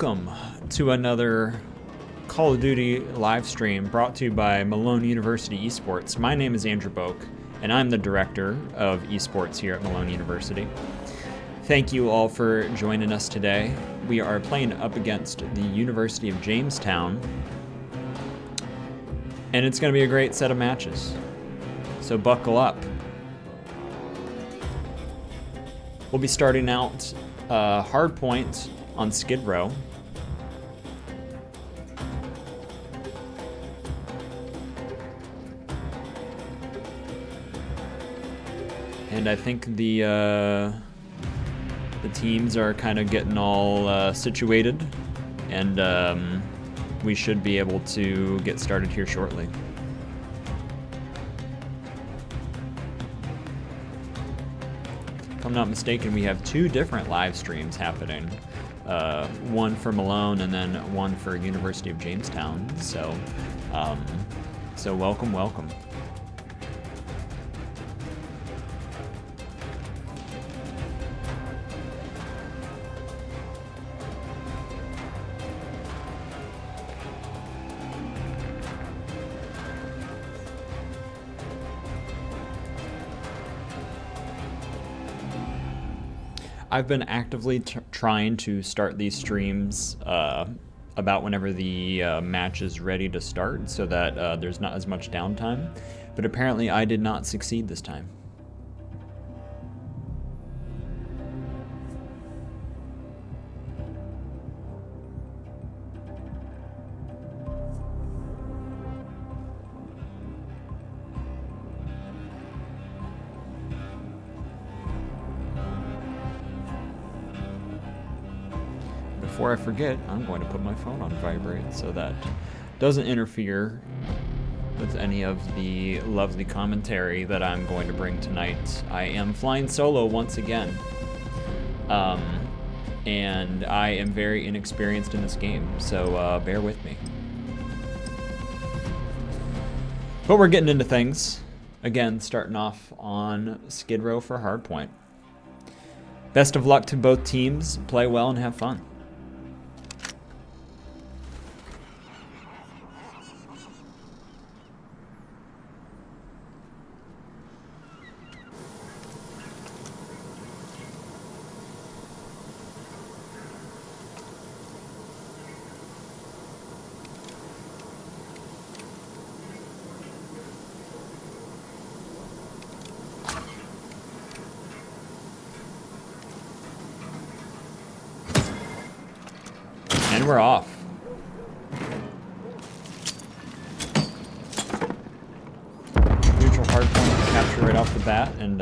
Welcome to another Call of Duty live stream brought to you by Malone University Esports. My name is Andrew Boak, and I'm the director of esports here at Malone University. Thank you all for joining us today. We are playing up against the University of Jamestown, and it's going to be a great set of matches. So buckle up. We'll be starting out hard point on Skid Row. And I think the teams are kind of getting all situated, and we should be able to get started here shortly. If I'm not mistaken, we have two different live streams happening. One for Malone and then one for University of Jamestown. So welcome, welcome. I've been actively trying to start these streams about whenever the match is ready to start so that there's not as much downtime, but apparently I did not succeed this time. Before I forget, I'm going to put my phone on vibrate so that doesn't interfere with any of the lovely commentary that I'm going to bring tonight. I am flying solo once again, and I am very inexperienced in this game, so bear with me. But we're getting into things. Again, starting off on Skid Row for Hardpoint. Best of luck to both teams. Play well and have fun. And we're off. Neutral hard point to capture right off the bat, and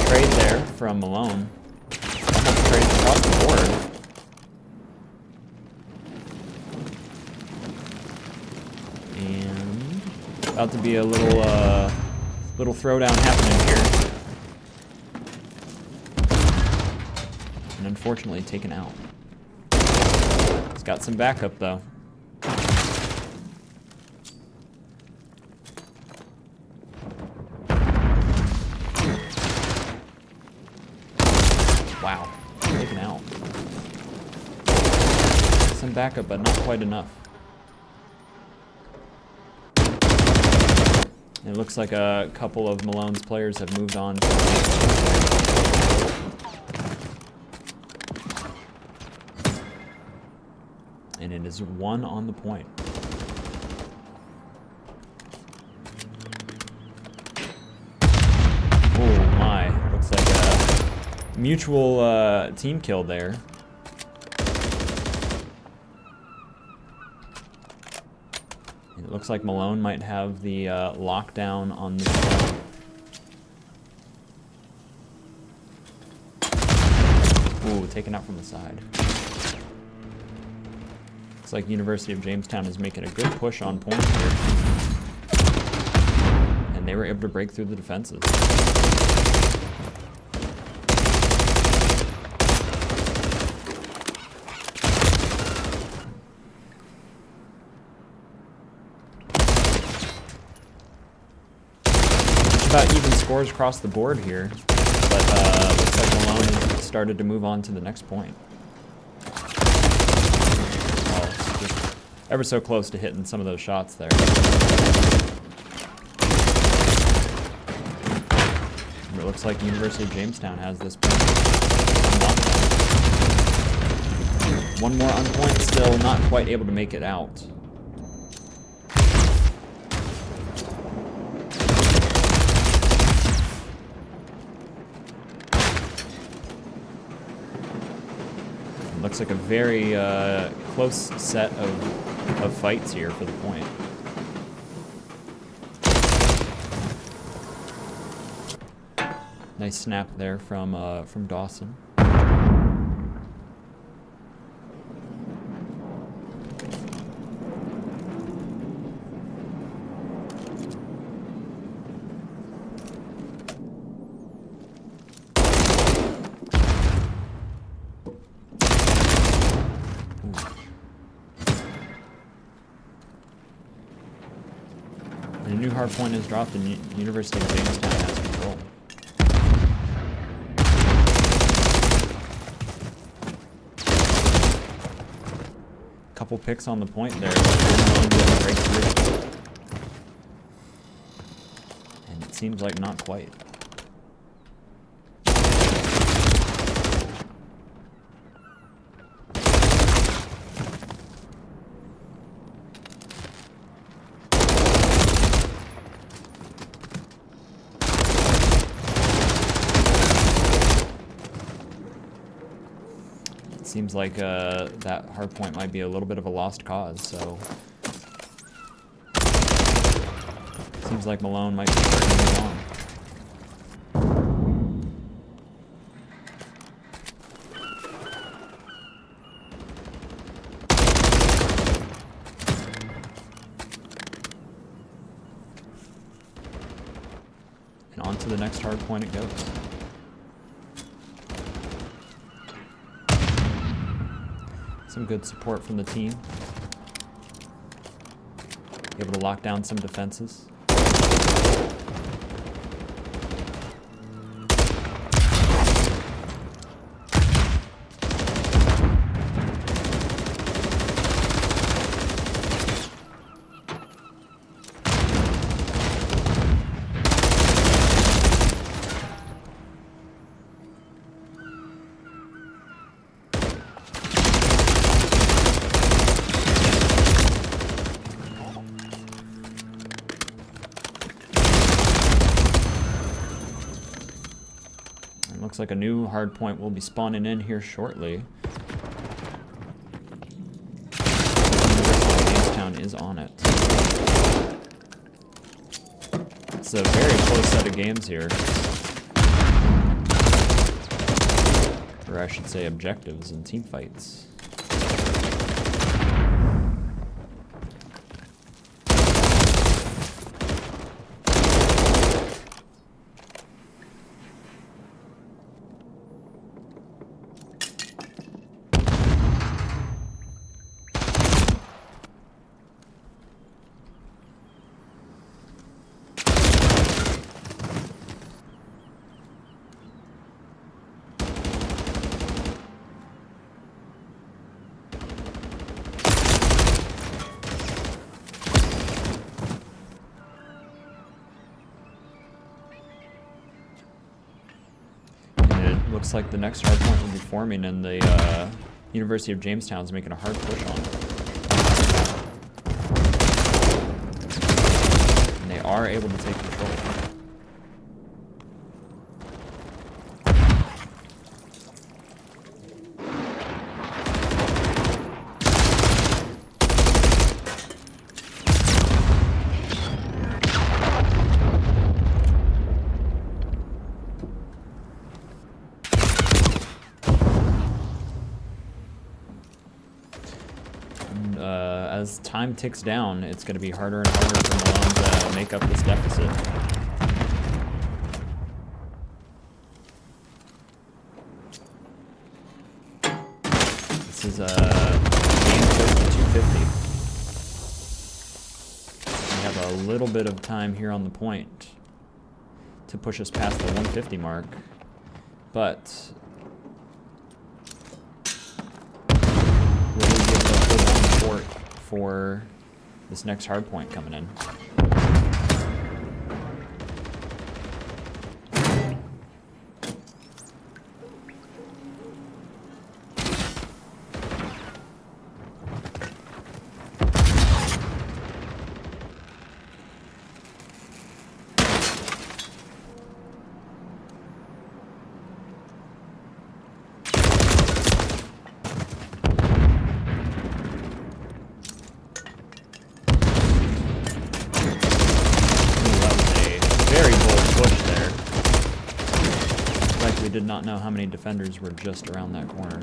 trade there from Malone. Almost trades across the board. And about to be a little throwdown happening here. And unfortunately taken out. He's got some backup though. Wow, taken out. Some backup, but not quite enough. It looks like a couple of Malone's players have moved on to and it is one on the point. Oh my, looks like a mutual team kill there. It looks like Malone might have the lockdown on the Ooh, taken out from the side. Looks like University of Jamestown is making a good push on point here. And they were able to break through the defenses. About even scores across the board here, but looks like Malone has started to move on to the next point. ever so close to hitting some of those shots there. It looks like the University of Jamestown has this point unlocked. One more on point, still not quite able to make it out. It looks like a very close set of fights here for the point. Nice snap there from Dawson. And a new hard point is dropped, and University of Jamestown has control. Couple picks on the point there. And it seems like not quite. Seems like that hard point might be a little bit of a lost cause, so seems like Malone might be starting to move on. And on to the next hard point it goes. Some good support from the team. Able to lock down some defenses. Looks like a new hard point will be spawning in here shortly. Jamestown is on it. It's a very close set of games here. Or I should say objectives and team fights. Looks like the next hard point will be forming, and the University of Jamestown is making a hard push on it. And they are able to take control. As time ticks down, it's going to be harder and harder for Malone to make up this deficit. This is a game close to 250. We have a little bit of time here on the point to push us past the 150 mark, but will we give the full on support for this next hard point coming in. Did not know how many defenders were just around that corner.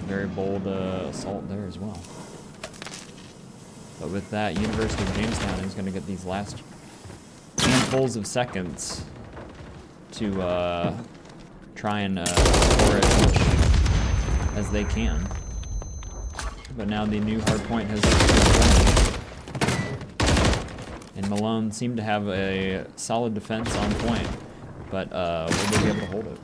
Very bold assault there as well. But with that, University of Jamestown is going to get these last handfuls of seconds to try and score as much as they can. But now the new hard point has been. And Malone seemed to have a solid defense on point, but will they be able to hold it?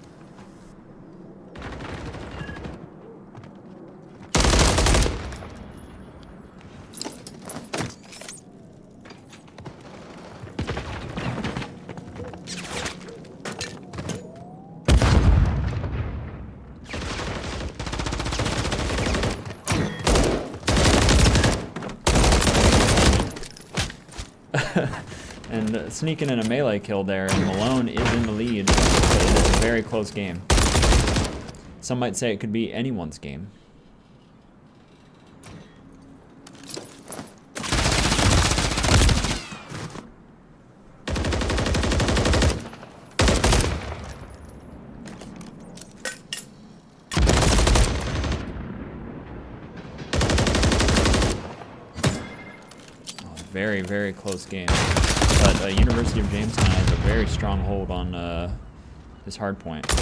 And sneaking in a melee kill there, and Malone is in the lead, but it is a very close game. Some might say it could be anyone's game. Very, very close game. But University of Jamestown has a very strong hold on this hard point. It's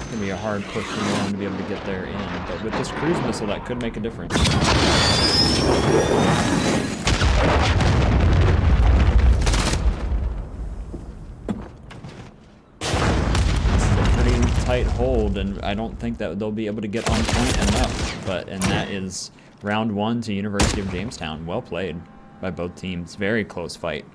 going to be a hard push for them to be able to get there in. But with this cruise missile, that could make a difference. Tight hold, and I don't think that they'll be able to get on point enough. And that is round one to University of Jamestown. Well played by both teams. Very close fight.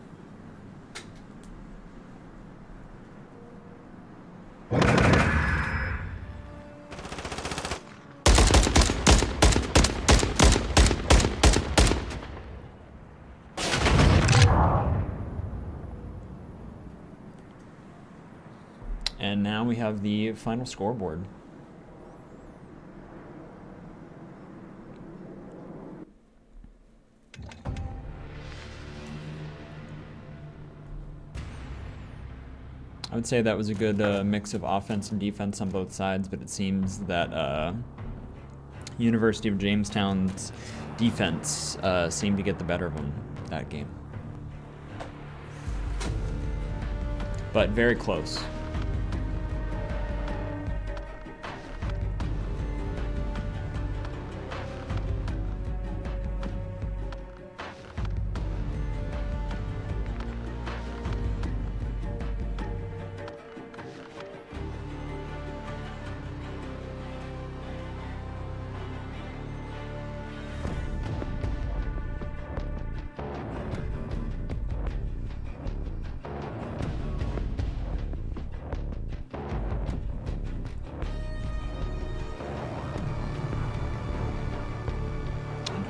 And now we have the final scoreboard. I would say that was a good mix of offense and defense on both sides, but it seems that University of Jamestown's defense seemed to get the better of them that game. But very close.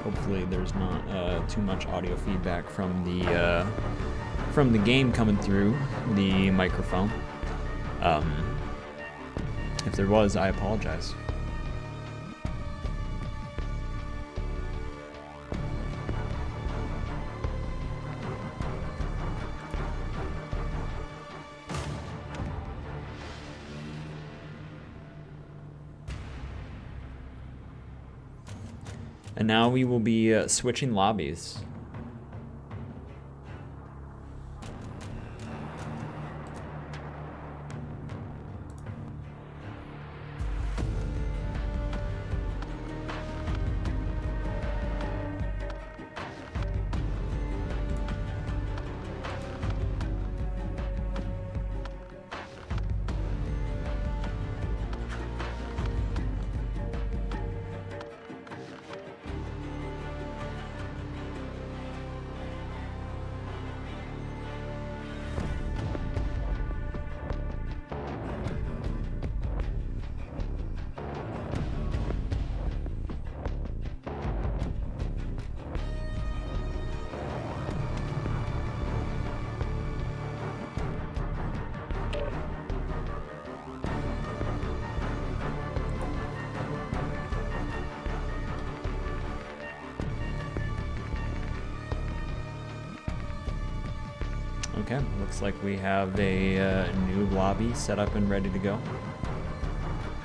Hopefully there's not too much audio feedback from the game coming through the microphone. If there was, I apologize. And now we will be switching lobbies. Okay, looks like we have a new lobby set up and ready to go.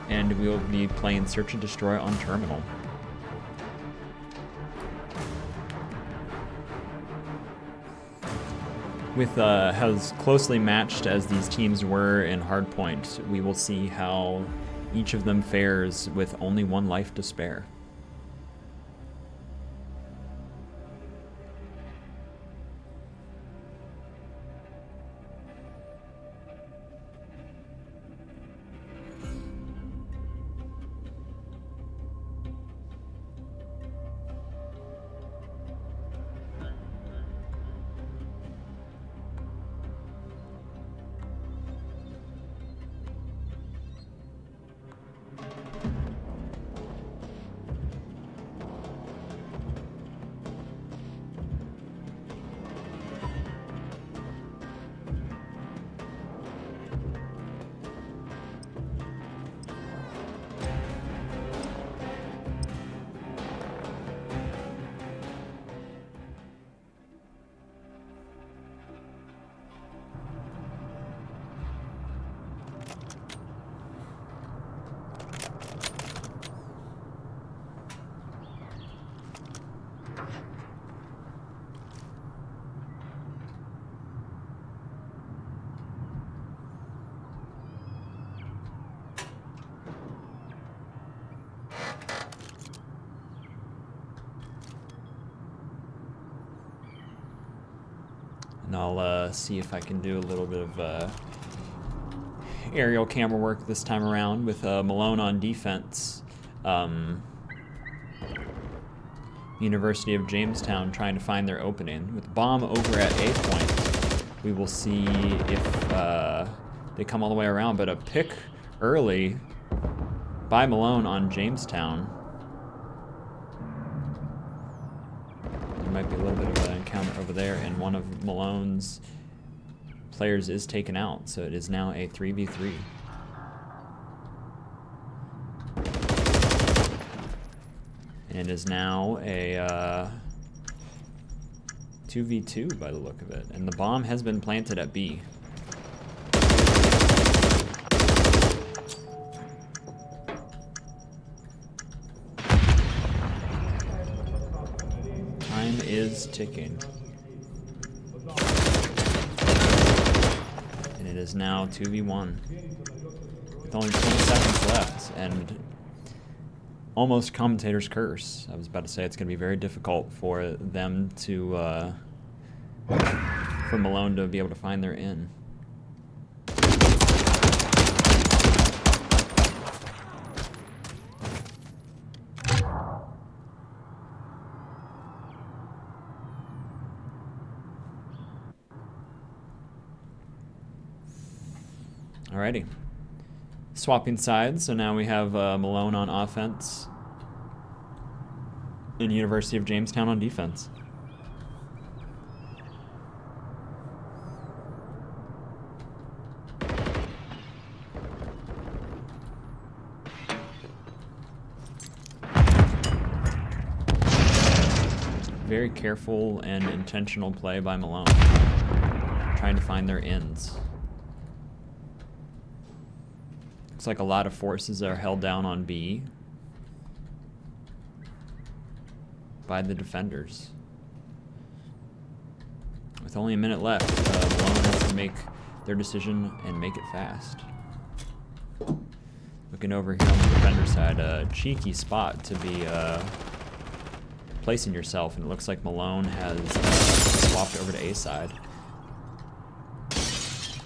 And we'll be playing Search and Destroy on Terminal. With as closely matched as these teams were in Hardpoint, we will see how each of them fares with only one life to spare. And I'll see if I can do a little bit of aerial camera work this time around with Malone on defense. University of Jamestown trying to find their opening. With bomb over at A point, we will see if they come all the way around, but a pick early by Malone on Jamestown. There might be a little bit of an encounter over there, and one of Malone's players is taken out, so it is now a 3v3. And it is now a 2v2 by the look of it. And the bomb has been planted at B. Time is ticking. And it is now 2v1. With only 20 seconds left, and almost commentator's curse. I was about to say it's going to be very difficult for them to, for Malone to be able to find their in. Alrighty. Swapping sides, so now we have Malone on offense and University of Jamestown on defense. Very careful and intentional play by Malone, trying to find their ends. Looks like a lot of forces are held down on B by the defenders. With only a minute left, Malone has to make their decision and make it fast. Looking over here on the defender side, a cheeky spot to be placing yourself, and it looks like Malone has swapped over to A side.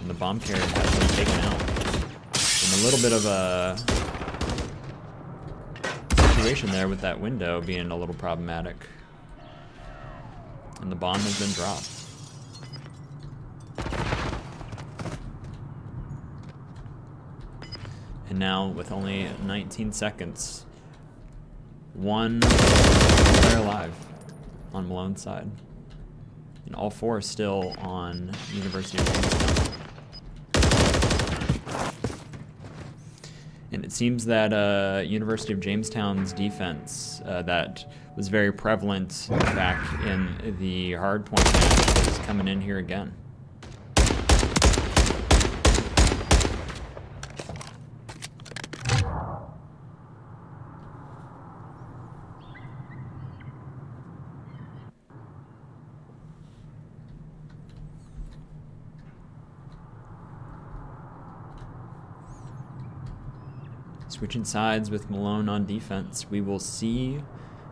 And the bomb carrier has been taken out. And a little bit of a situation there with that window being a little problematic. And the bomb has been dropped. And now, with only 19 seconds, one player alive on Malone's side. And all four are still on University of Jamestown. And it seems that University of Jamestown's defense that was very prevalent back in the hardpoint match is coming in here again. Switching sides with Malone on defense. We will see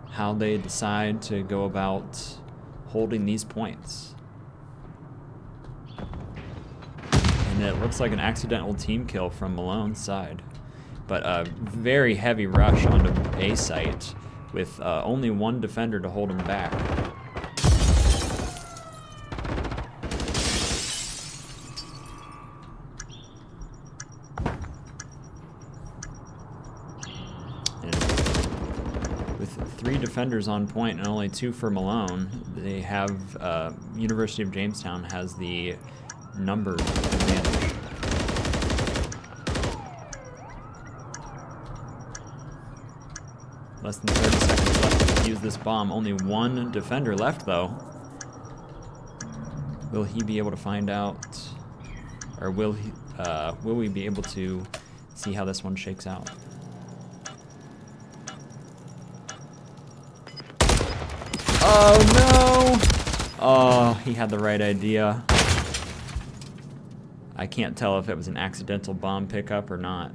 how they decide to go about holding these points. And it looks like an accidental team kill from Malone's side. But a very heavy rush onto A site with only one defender to hold him back. And with 3 defenders on point and only 2 for Malone, they have University of Jamestown has the number advantage. Less than 30 seconds left to use this bomb. Only 1 defender left, though. Will he be able to find out, or will we be able to see how this one shakes out? Oh no! Oh, he had the right idea. I can't tell if it was an accidental bomb pickup or not.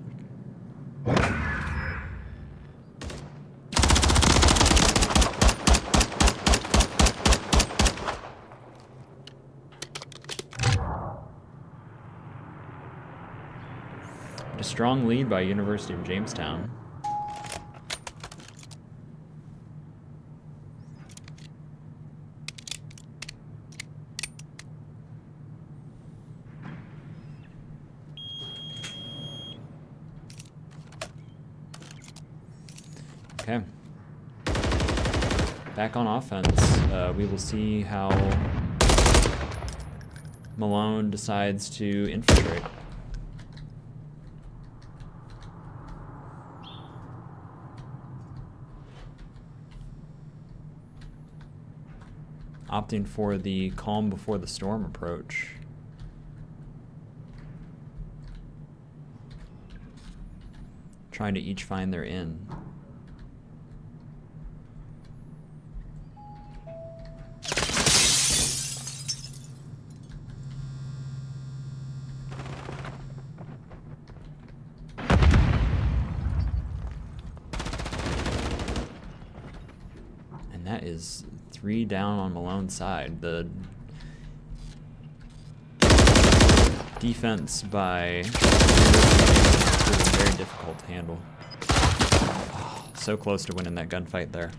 A strong lead by University of Jamestown. Okay. Back on offense. We will see how Malone decides to infiltrate. Opting for the calm before the storm approach. Trying to each find their in. And that is 3 down on Malone's side. The defense by is very difficult to handle. Oh, so close to winning that gunfight there.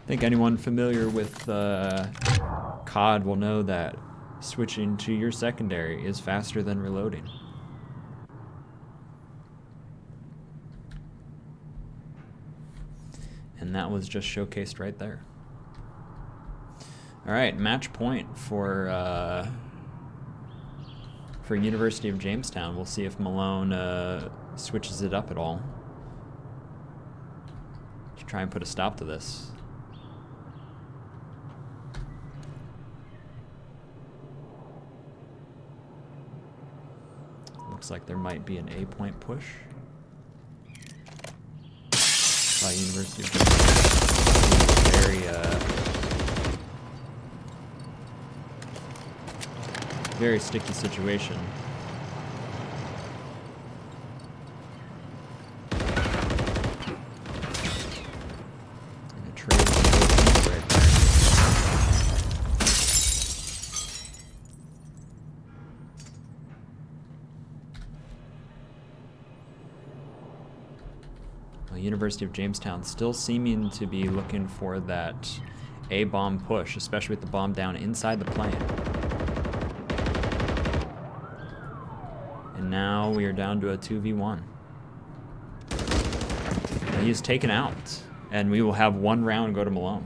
I think anyone familiar with COD will know that switching to your secondary is faster than reloading. And that was just showcased right there. All right, match point for University of Jamestown. We'll see if Malone switches it up at all to try and put a stop to this. Looks like there might be an A-point push by University of Jamestown. Very sticky situation. And a trade right there. University of Jamestown still seeming to be looking for that A-bomb push, especially with the bomb down inside the plane. And now we are down to a 2v1. And he is taken out, and we will have 1 round go to Malone.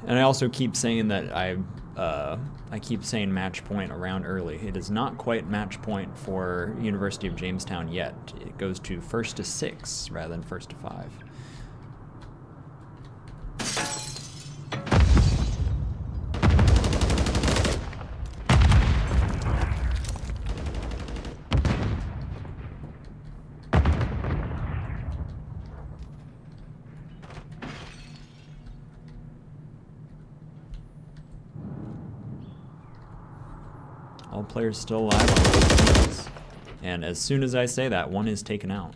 And I also keep saying that I I keep saying match point around early. It is not quite match point for University of Jamestown yet. It goes to 1st to 6 rather than 1st to 5. All players still alive on both teams. And as soon as I say that, one is taken out.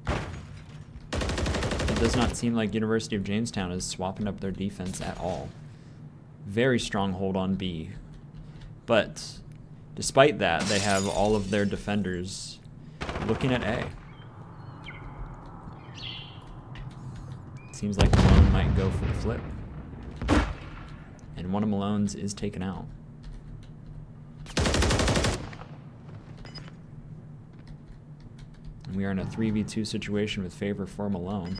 It does not seem like University of Jamestown is swapping up their defense at all. Very strong hold on B. But despite that, they have all of their defenders looking at A. Seems like Malone might go for the flip. And one of Malone's is taken out. We are in a 3v2 situation with favor for Malone.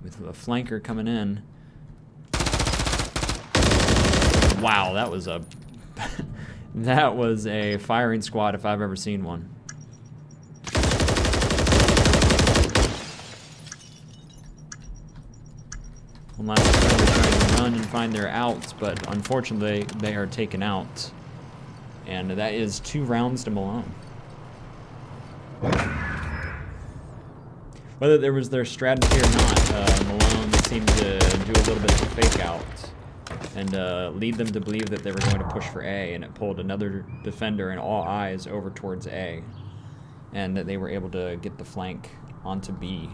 With a flanker coming in. Wow, that was a that was a firing squad if I've ever seen one. One last defender trying to run and find their outs, but unfortunately they are taken out. And that is 2 rounds to Malone. Whether there was their strategy or not, Malone seemed to do a little bit of a fake out and lead them to believe that they were going to push for A, and it pulled another defender and all eyes over towards A, and that they were able to get the flank onto B.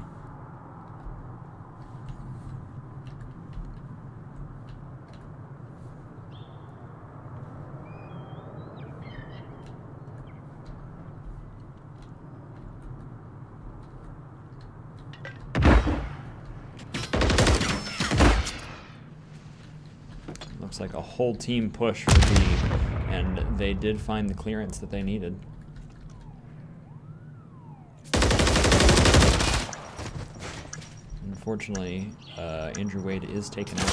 Looks like a whole team push for B, and they did find the clearance that they needed. Unfortunately, Andrew Wade is taken out.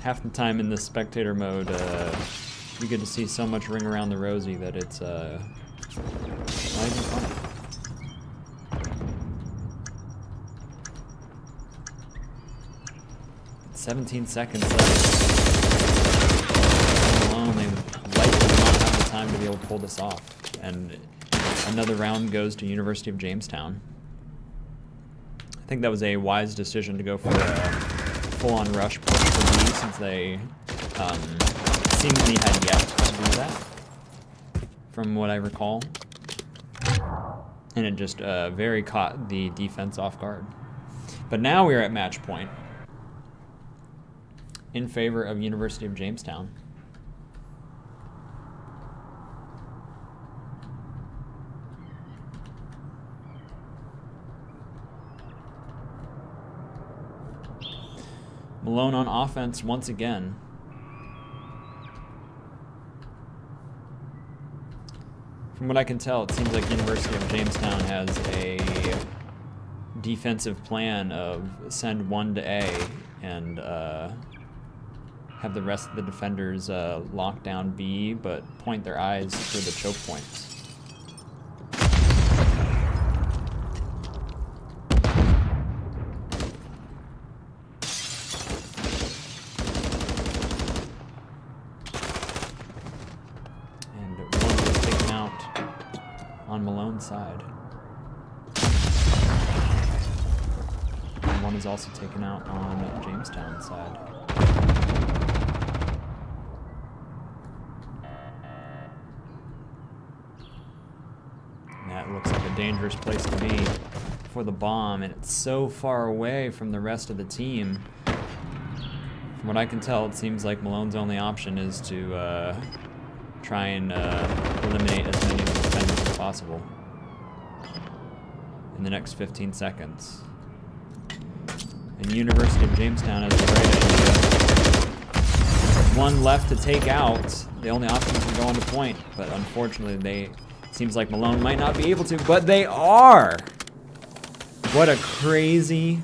Half the time in this spectator mode, you get to see so much ring around the rosy that it's not even funny. It's 17 seconds left. Malone, they likely do not have the time to be able to pull this off. And another round goes to University of Jamestown. I think that was a wise decision to go for a full-on rush push for B, since they seemingly had yet to do that, from what I recall. And it just very caught the defense off guard. But now we're at match point in favor of University of Jamestown. Malone on offense once again. From what I can tell, it seems like University of Jamestown has a defensive plan of send one to A and have the rest of the defenders lock down B, but point their eyes for the choke points. On Malone's side. And one is also taken out on Jamestown's side. That looks like a dangerous place to be for the bomb, and it's so far away from the rest of the team. From what I can tell, it seems like Malone's only option is to try and eliminate as many of the defenders as possible in the next 15 seconds. And the University of Jamestown has the right idea. One left to take out. The only option is to go on to point, but unfortunately Seems like Malone might not be able to, but they are. What a crazy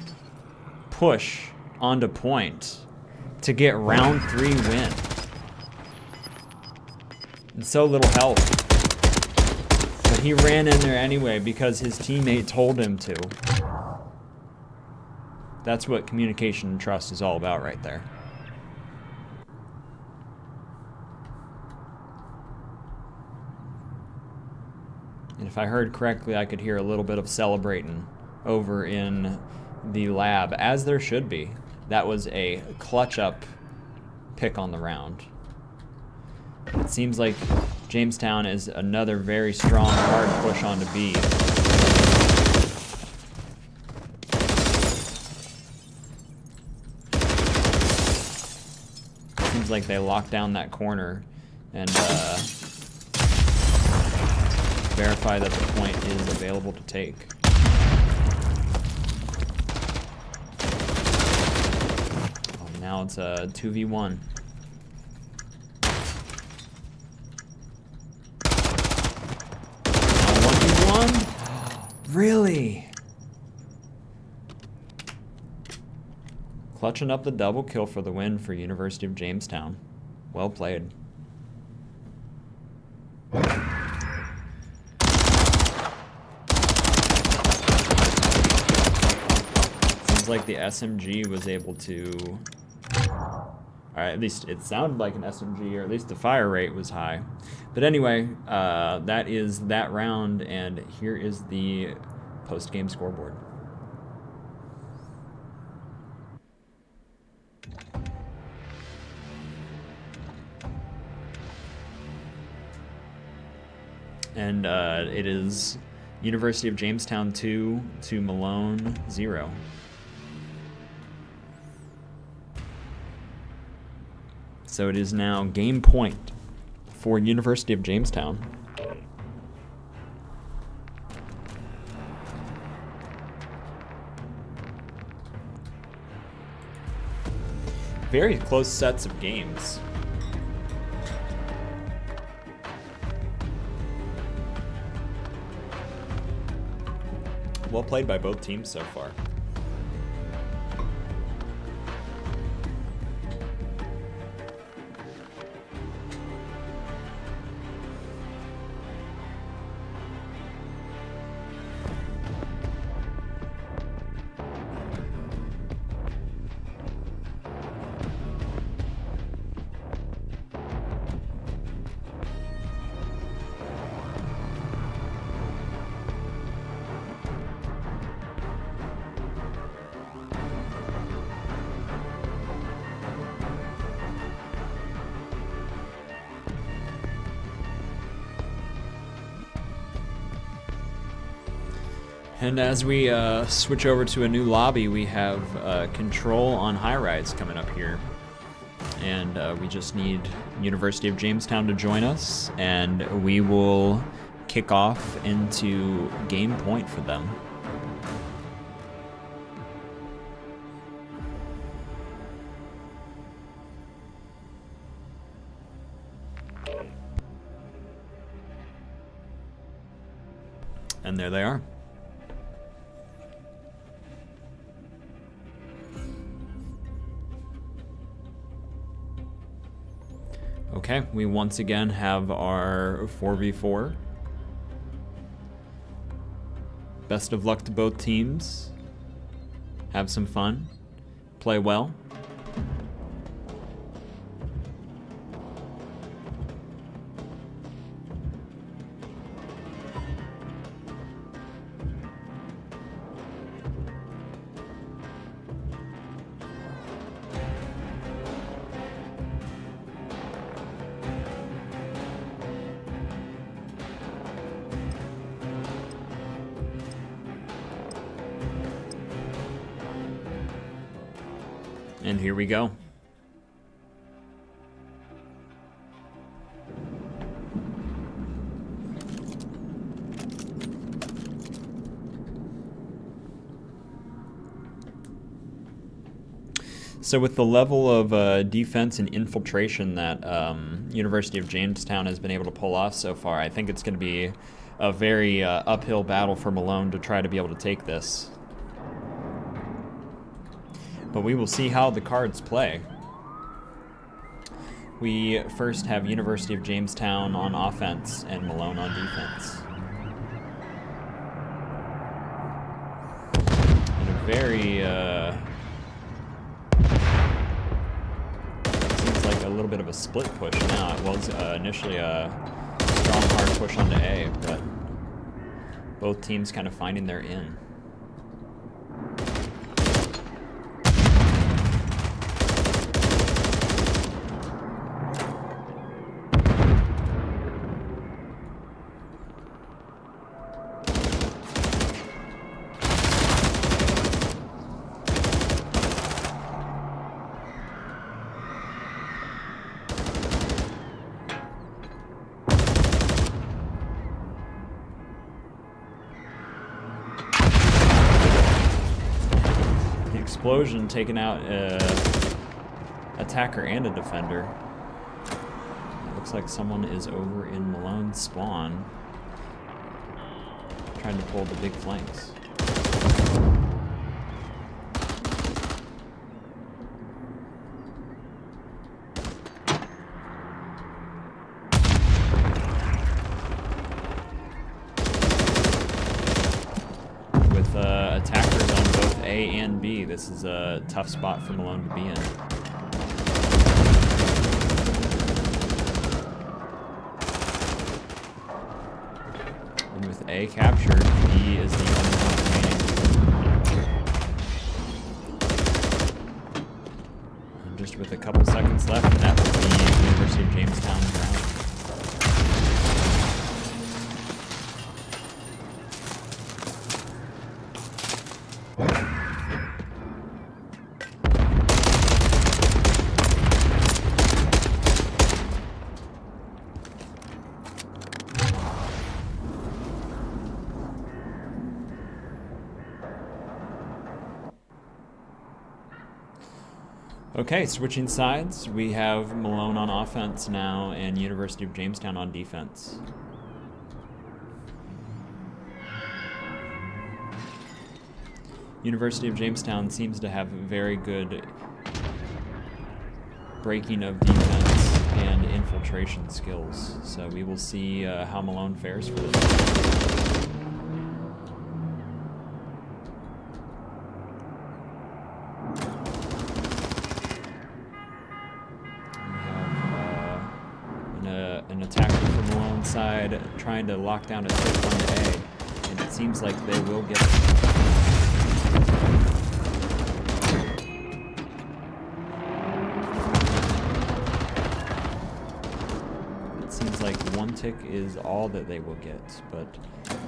push onto point to get round 3 win. And so little help. But he ran in there anyway because his teammate told him to. That's what communication and trust is all about right there. And if I heard correctly, I could hear a little bit of celebrating over in the lab, as there should be. That was a clutch-up pick on the round. It seems like Jamestown is another very strong, hard push onto B. Seems like they locked down that corner and verify that the point is available to take. Oh, now it's a 2v1. Now 1v1? Really? Clutching up the double kill for the win for University of Jamestown. Well played. Like the SMG was able to, at least it sounded like an SMG, or at least the fire rate was high. But anyway, that is that round, and here is the post-game scoreboard. And it is University of Jamestown 2 to Malone 0. So it is now game point for University of Jamestown. Very close sets of games. Well played by both teams so far. And as we switch over to a new lobby, we have control on high-rise coming up here. And we just need University of Jamestown to join us, and we will kick off into game point for them. And there they are. Okay, we once again have our 4v4. Best of luck to both teams. Have some fun. Play well. And here we go. So with the level of defense and infiltration that University of Jamestown has been able to pull off so far, I think it's going to be a very uphill battle for Malone to try to be able to take this. But we will see how the cards play. We first have University of Jamestown on offense and Malone on defense. In a very, seems like a little bit of a split push now. It was initially a strong hard push onto A, but both teams kind of finding their in. Explosion taking out attacker and a defender. Looks like someone is over in Malone's spawn, trying to pull the big flanks. With attackers on both A and B, this is a tough spot for Malone to be in. And with A captured, B is the only one remaining. And just with a couple seconds left, and that will be University of Jamestown round. Okay, switching sides, we have Malone on offense now and University of Jamestown on defense. University of Jamestown seems to have very good breaking of defense and infiltration skills, so we will see how Malone fares for this. An attacker from Malone's side trying to lock down a tip on the A, and it seems like they will get it. It seems like one tick is all that they will get, but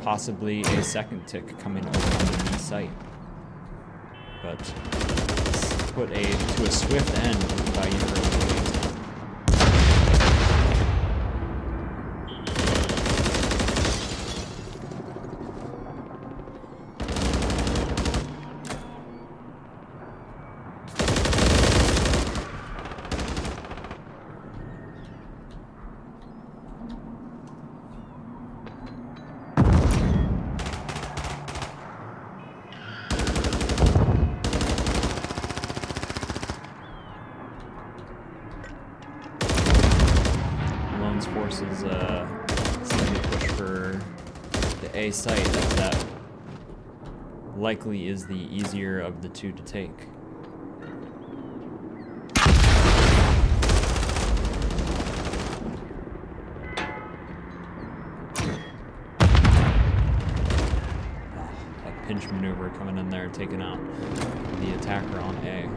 possibly a second tick coming over on the B site. But put to a swift end by University of Jamestown. Forces seem to push for the A site, as that likely is the easier of the two to take. That pinch maneuver coming in there, taking out the attacker on A.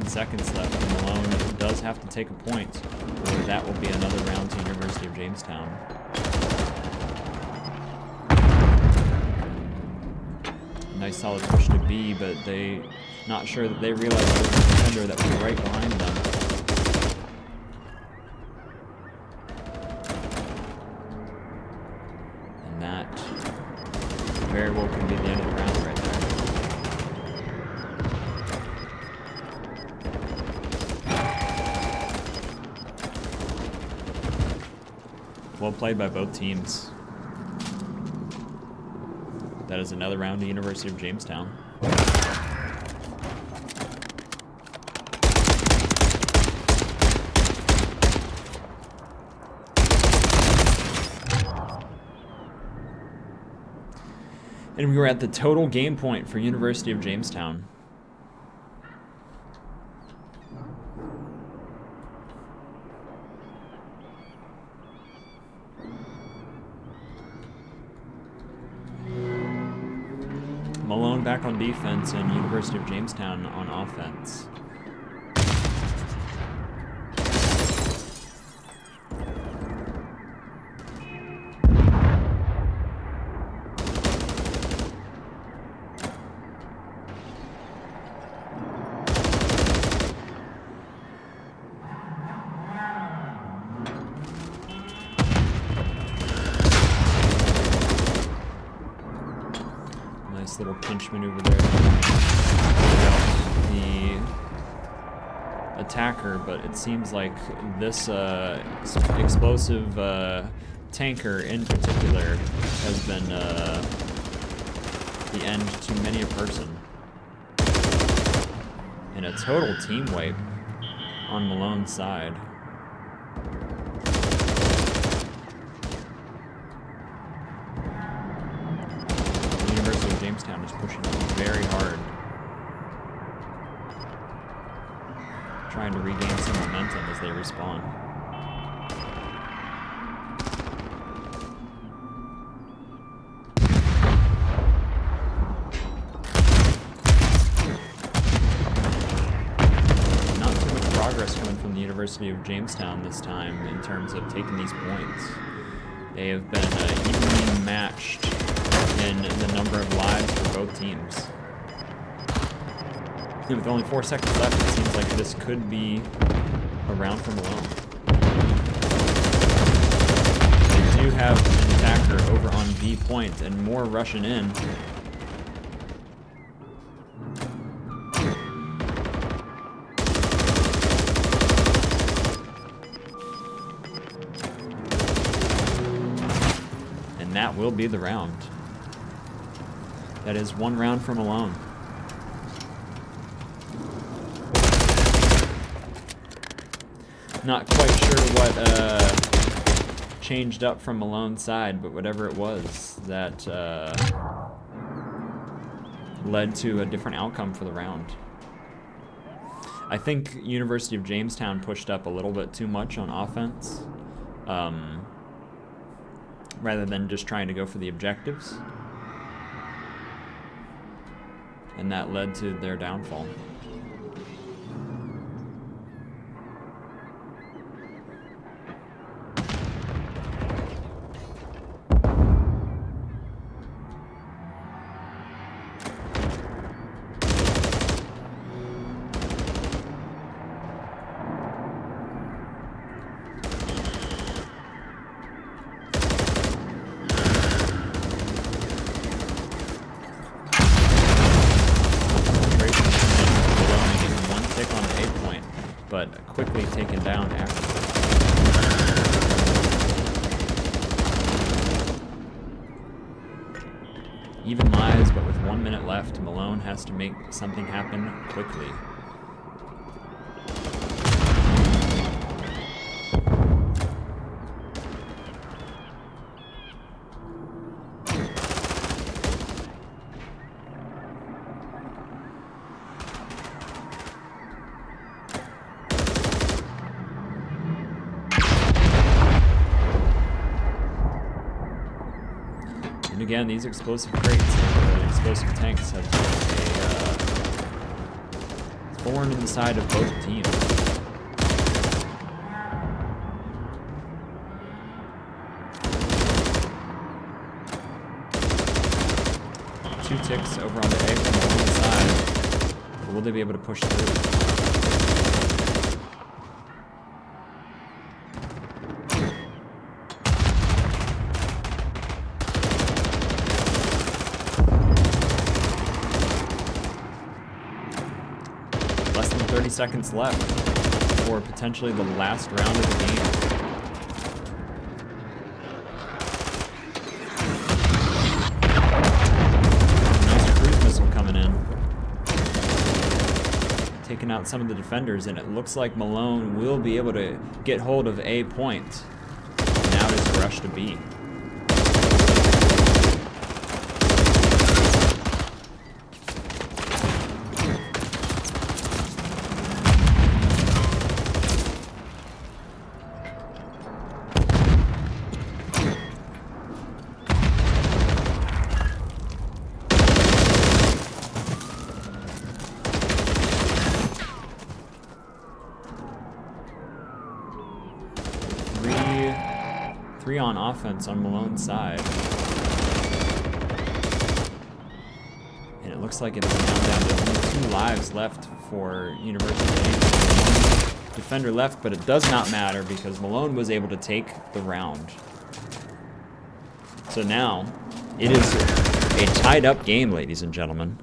Seconds left. Malone does have to take a point, or that will be another round to University of Jamestown. Nice solid push to B, but they not sure that they realize there's a defender that was right behind them. And that very well could be the end of the round right there. Well played by both teams. That is another round to University of Jamestown. And we were at the total game point for University of Jamestown. Malone back on defense and University of Jamestown on offense. Nice little pinch maneuver there. The attacker, but it seems like this explosive tanker in particular has been the end to many a person. And a total team wipe on Malone's side. Jamestown is pushing very hard, trying to regain some momentum as they respawn. Not too much progress coming from the University of Jamestown this time in terms of taking these points. They have been evenly matched in the number of lives for both teams. With only 4 seconds left, it seems like this could be a round for Malone. They do have an attacker over on B point and more rushing in. And that will be the round. That is one round for Malone. Not quite sure what changed up from Malone's side, but whatever it was, that led to a different outcome for the round. I think University of Jamestown pushed up a little bit too much on offense, rather than just trying to go for the objectives. And that led to their downfall. But quickly taken down after. Even lives, but with 1 minute left, Malone has to make something happen quickly. And again, these explosive crates, explosive tanks have been a thorn in the side of both teams. Two ticks over on the A from the one side. But will they be able to push through? 30 seconds left for potentially the last round of the game. Nice cruise missile coming in. Taking out some of the defenders, and it looks like Malone will be able to get hold of A point. Now it is a rush to B. Three on offense on Malone's side. And it looks like it is now down to only 2 lives left for University of Jamestown. One defender left, but it does not matter because Malone was able to take the round. So now it is a tied up game, ladies and gentlemen.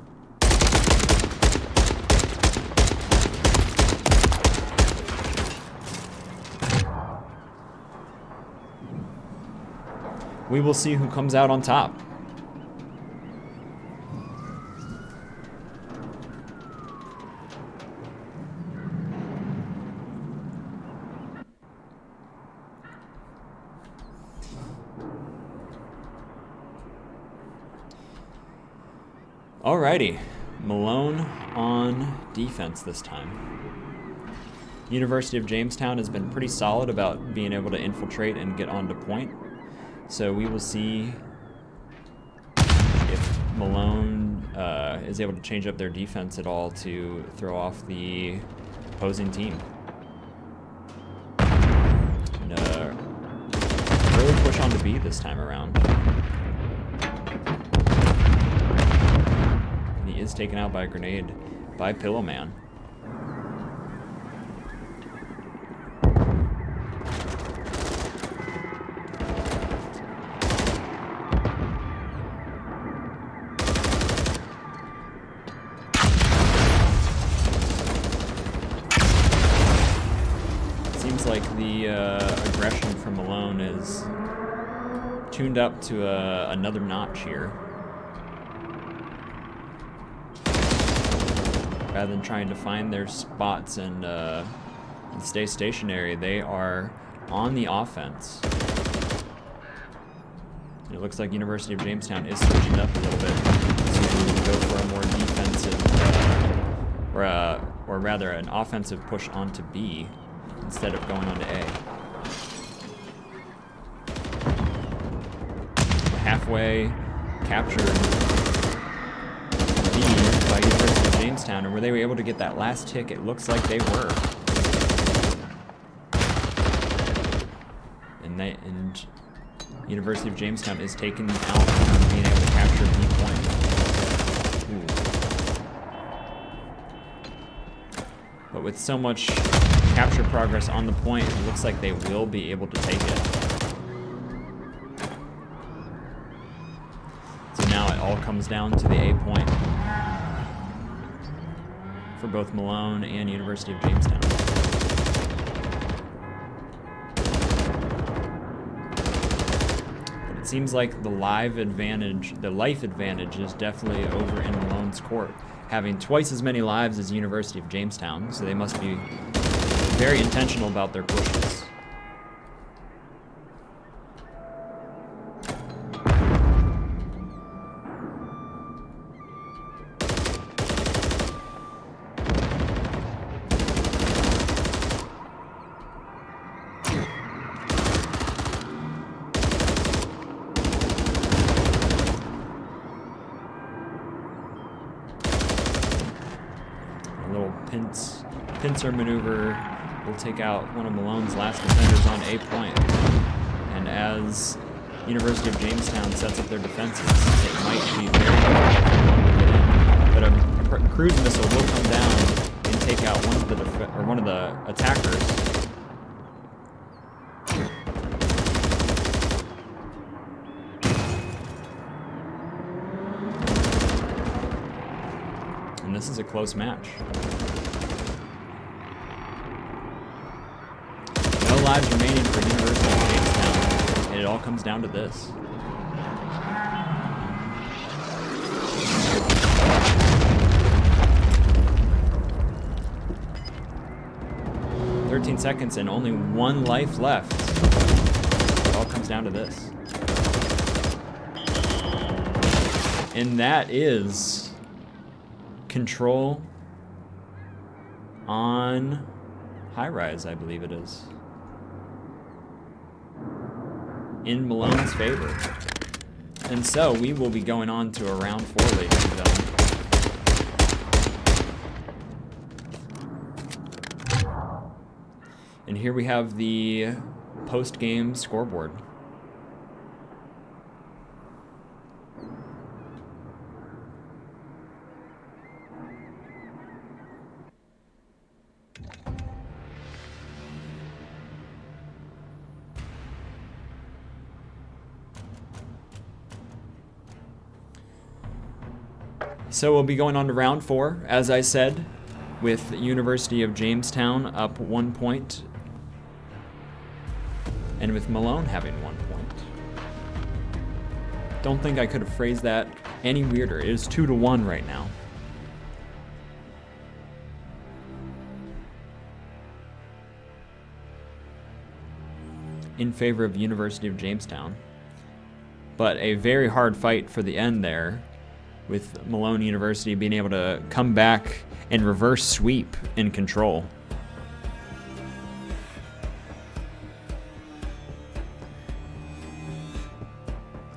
We will see who comes out on top. Alrighty, Malone on defense this time. University of Jamestown has been pretty solid about being able to infiltrate and get onto point. So we will see if Malone is able to change up their defense at all to throw off the opposing team. And really push on to B this time around. And he is taken out by a grenade by Pillowman. Like the aggression from Malone is tuned up to another notch here. Rather than trying to find their spots and stay stationary, they are on the offense. And it looks like University of Jamestown is switching up a little bit to go for a more defensive, or rather an offensive push onto B instead of going on to A. Halfway captured B by University of Jamestown, and were they able to get that last tick? It looks like they were. And University of Jamestown is taken out from being able to capture B point. But with so much capture progress on the point, it looks like they will be able to take it. So now it all comes down to the A point for both Malone and University of Jamestown. But it seems like the life advantage is definitely over in Malone's court, having twice as many lives as University of Jamestown, so they must be very intentional about their pushes. A little pincer maneuver will take out one of Malone's last defenders on A point. And as University of Jamestown sets up their defenses, it might be very difficult for Malone to get in. But a cruise missile will come down and take out one of the attackers. And this is a close match. lives remaining for University of Jamestown, and it all comes down to this. Seconds and only 1 life left. It all comes down to this. And that is control on high rise, I believe it is, in Malone's favor. And so we will be going on to a round 4, ladies and gentlemen. And here we have the post-game scoreboard. So we'll be going on to round 4, as I said, with University of Jamestown up 1 point. And with Malone having 1 point. Don't think I could have phrased that any weirder. It is 2-1 right now. In favor of University of Jamestown. But a very hard fight for the end there, with Malone University being able to come back and reverse sweep in control.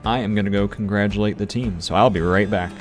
I am going to go congratulate the team, so I'll be right back.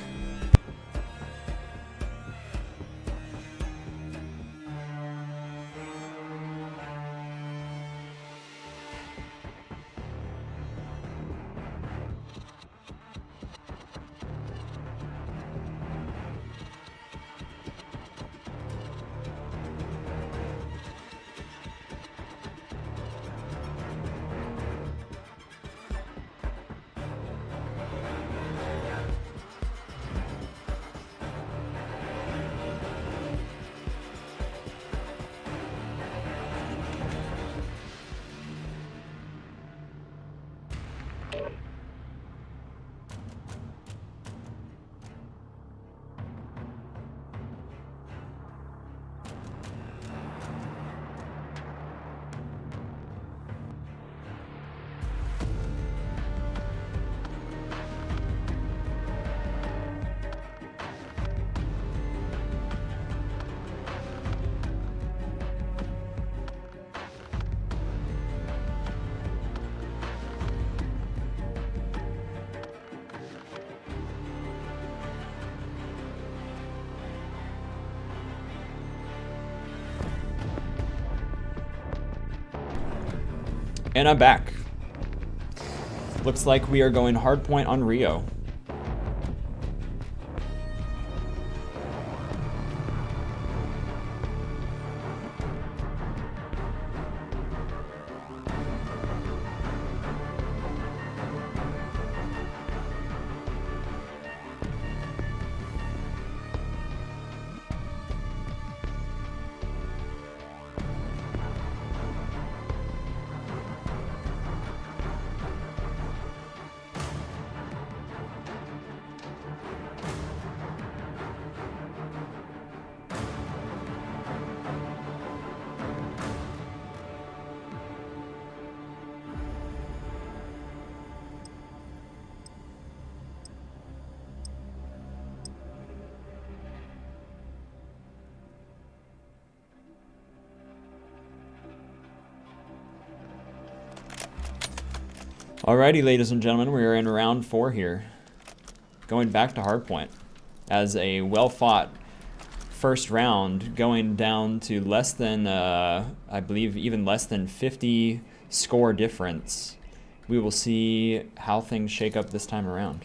And I'm back. Looks like we are going hard point on Rio. Alrighty, ladies and gentlemen, we are in round 4 here. Going back to hardpoint as a well-fought first round, going down to less than, I believe, even less than 50 score difference. We will see how things shake up this time around.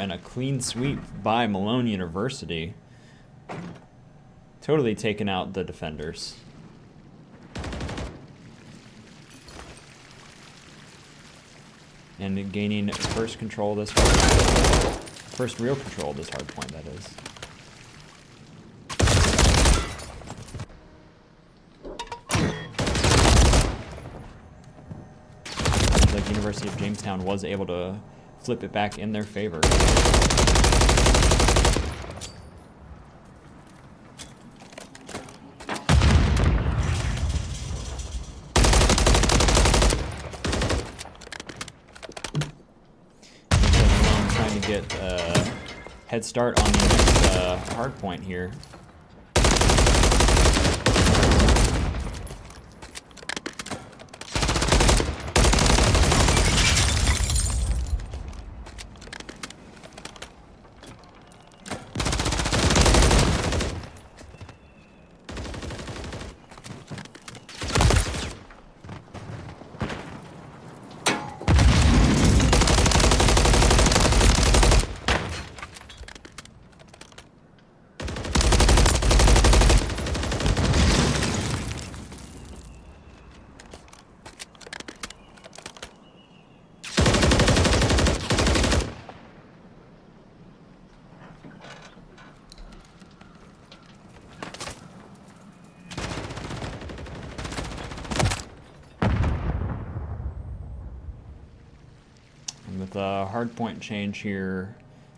and a clean sweep by Malone University. Totally taking out the defenders. And gaining first control of this hard point. First real control of this hard point, that is. Seems like University of Jamestown was able to flip it back in their favor. Trying to get a head start on the next hard point here. With a hard point change here,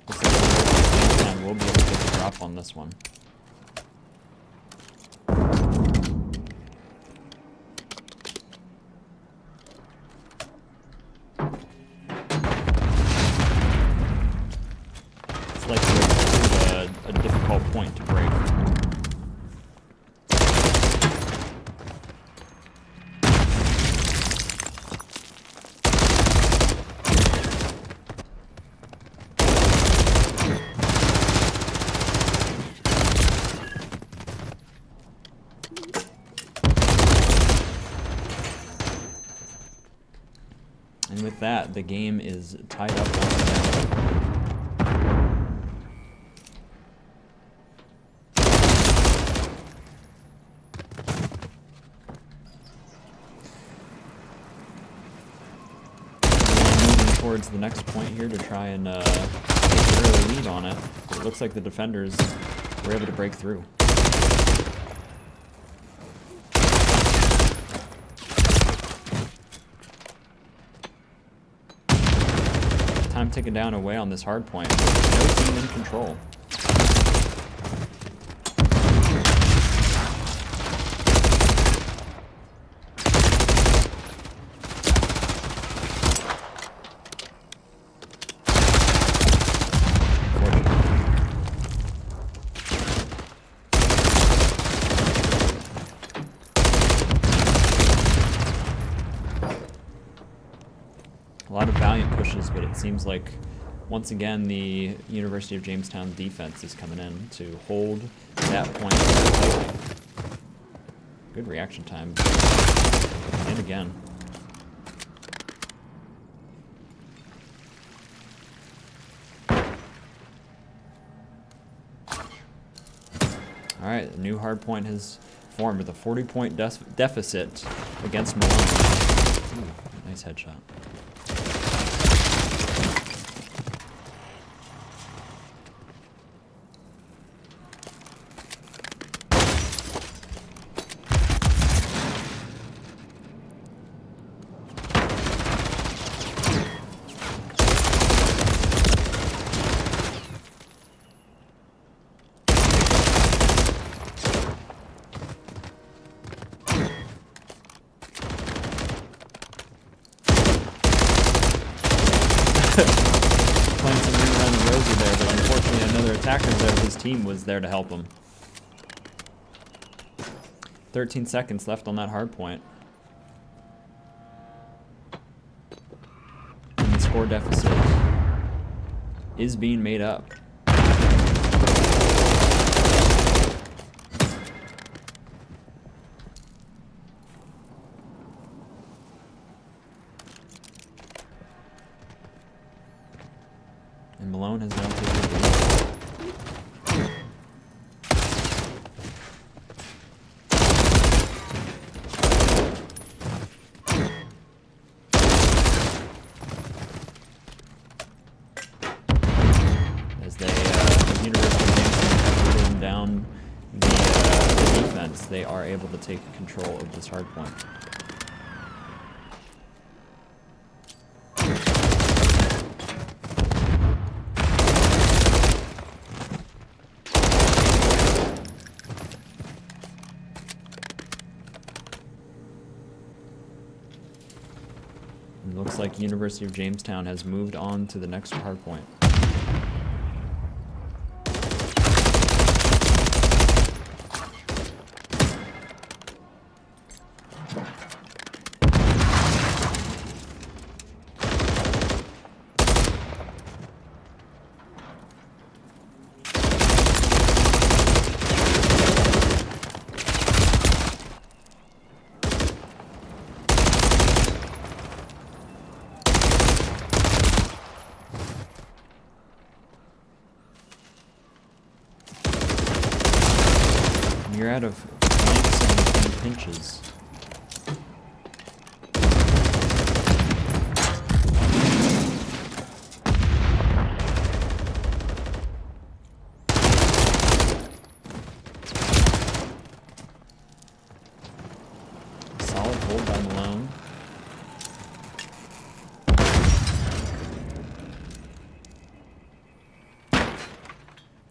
looks like we'll be able to get the drop on this one. It's likely a difficult point to break. And with that, the game is tied up once again. Moving towards the next point here to try and take an early lead on it. But it looks like the defenders were able to break through. Time ticking down away on this hard point. No team in control. A lot of valiant pushes, but it seems like once again the University of Jamestown defense is coming in to hold that point tightly. Good reaction time. And again. Alright, a new hard point has formed with a 40-point deficit against Malone. Ooh, nice headshot. Playing some ring around the rosy there, but unfortunately another attacker there of his team was there to help him. 13 seconds left on that hard point. And the score deficit is being made up. And Malone has now defense, they are able to take control of this hard point. It looks like University of Jamestown has moved on to the next hard point. You're out of flanks and pinches. Solid hold by Malone.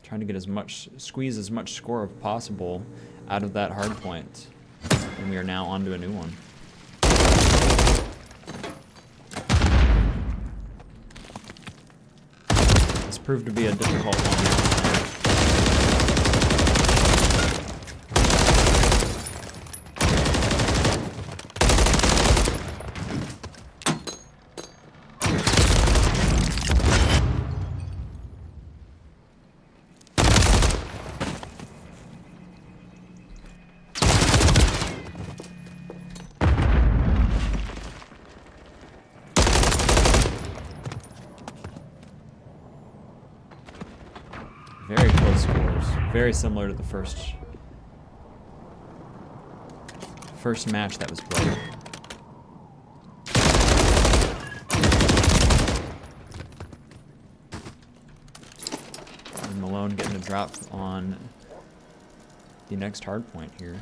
Trying to get squeeze as much score as possible out of that hard point. And we are now on to a new one. This proved to be a difficult one. Very close scores. Very similar to the first match that was played. And Malone getting a drop on the next hard point here.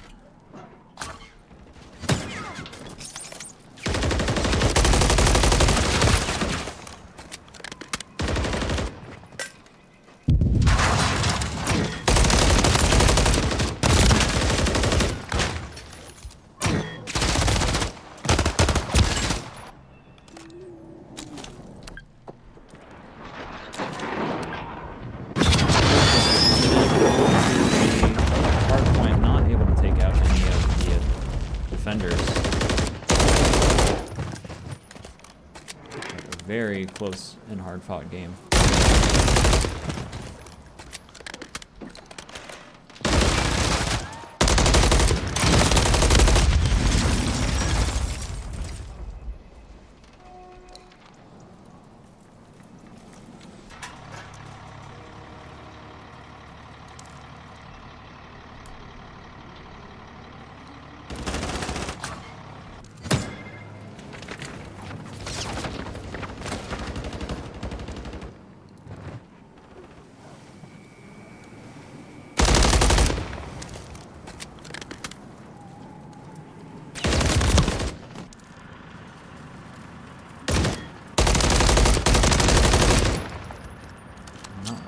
Defenders. A very close and hard-fought game.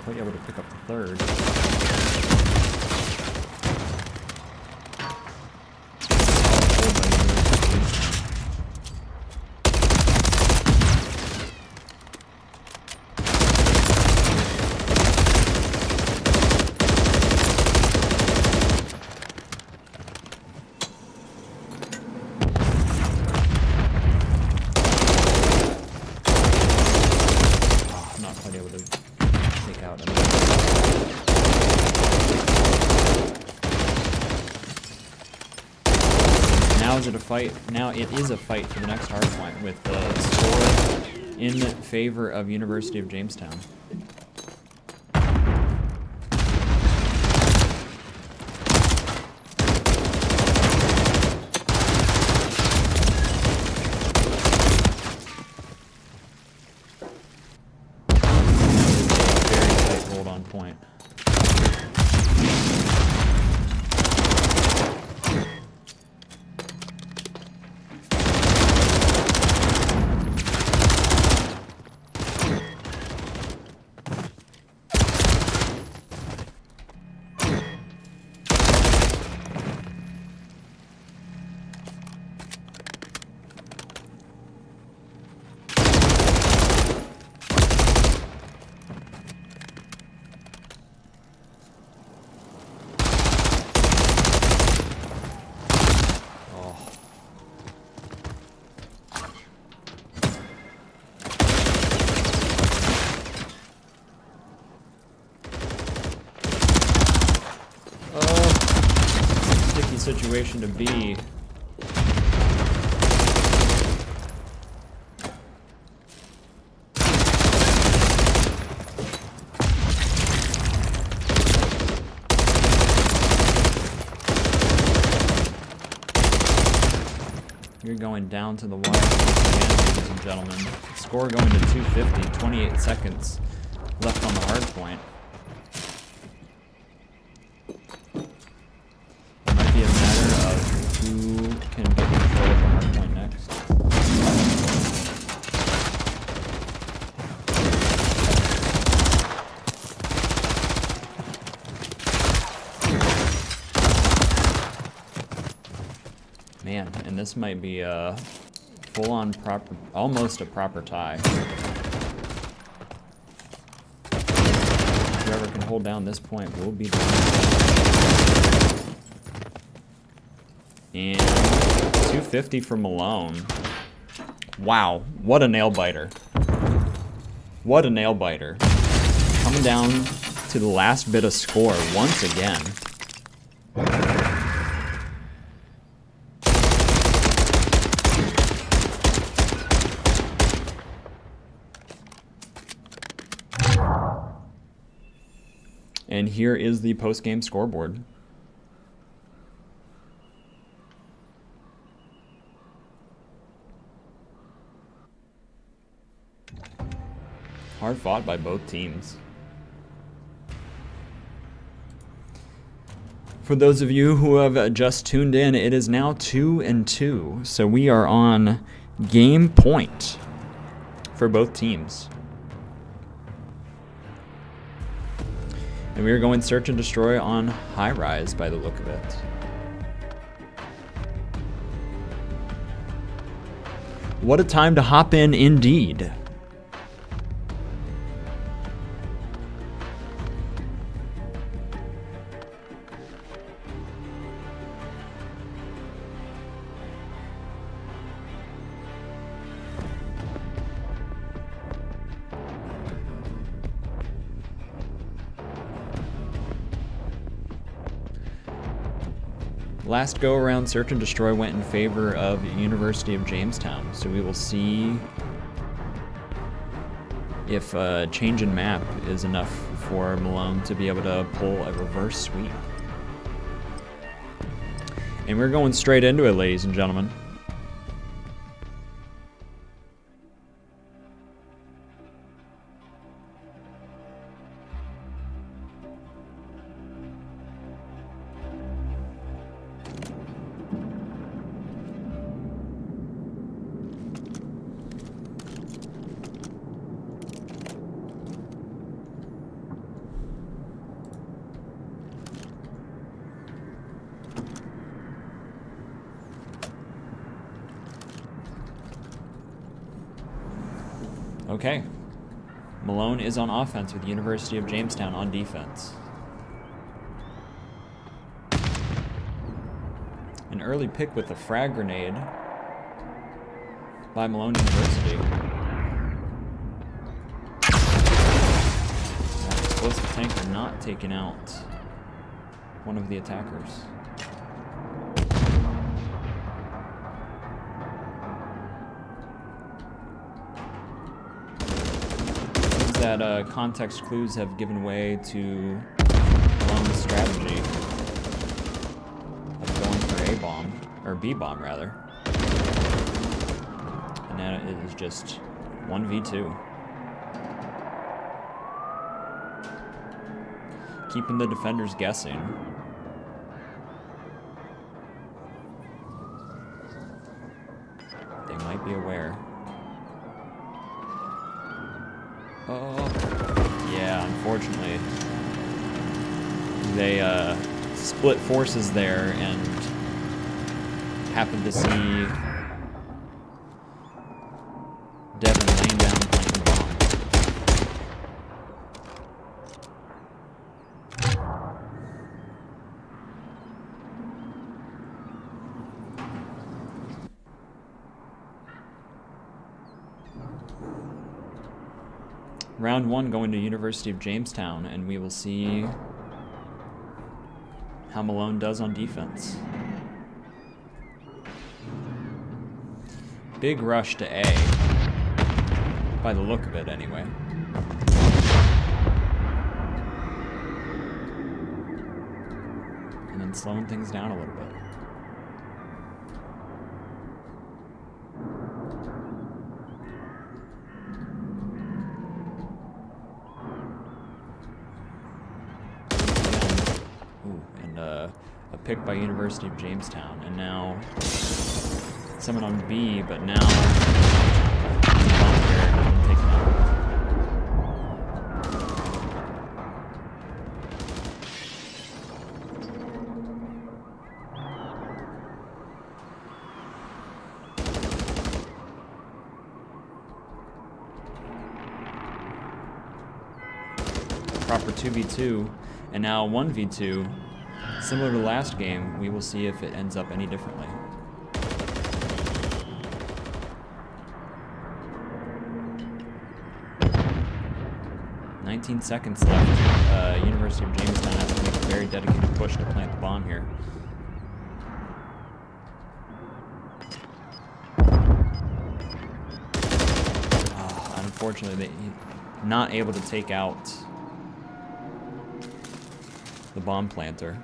Quite able to pick up the third. Not quite able to take out another. Now is it a fight? Now it is a fight for the next hard point with the score in favor of University of Jamestown. Very tight hold on point. situation to be. You're going down to the wire, ladies and gentlemen. Score going to 250, 28 seconds left on the hard point. It might be a matter of who can get control of the hard point next. Man, and this might be a full-on proper, almost a proper tie. Whoever can hold down this point will be done. And 250 for Malone. Wow, what a nail biter. What a nail biter. Coming down to the last bit of score once again. And here is the post-game scoreboard. Hard fought by both teams. For those of you who have just tuned in, it is now 2-2. So we are on game point for both teams. And we are going search and destroy on high rise by the look of it. What a time to hop in indeed. Last go-around search and destroy went in favor of University of Jamestown, so we will see if a change in map is enough for Malone to be able to pull a reverse sweep. And we're going straight into it, ladies and gentlemen. Okay. Malone is on offense with University of Jamestown on defense. An early pick with a frag grenade by Malone University. That explosive tanker not taking out one of the attackers. That context clues have given way to Malone's strategy of going for A-bomb, or B-bomb rather. And now it is just 1v2. Keeping the defenders guessing. They might be aware. Oh, yeah, unfortunately. They split forces there and happened to see Devin laying down planting bomb. Round one going to University of Jamestown, and we will see how Malone does on defense. big rush to A, by the look of it anyway. And then slowing things down a little bit. A pick by University of Jamestown, and now someone on B, but now taken out. Proper 2v2, and now 1v2. Similar to last game, we will see if it ends up any differently. "19 seconds left. University of Jamestown has to make a very dedicated push to plant the bomb here. Unfortunately, they're not able to take out the bomb planter.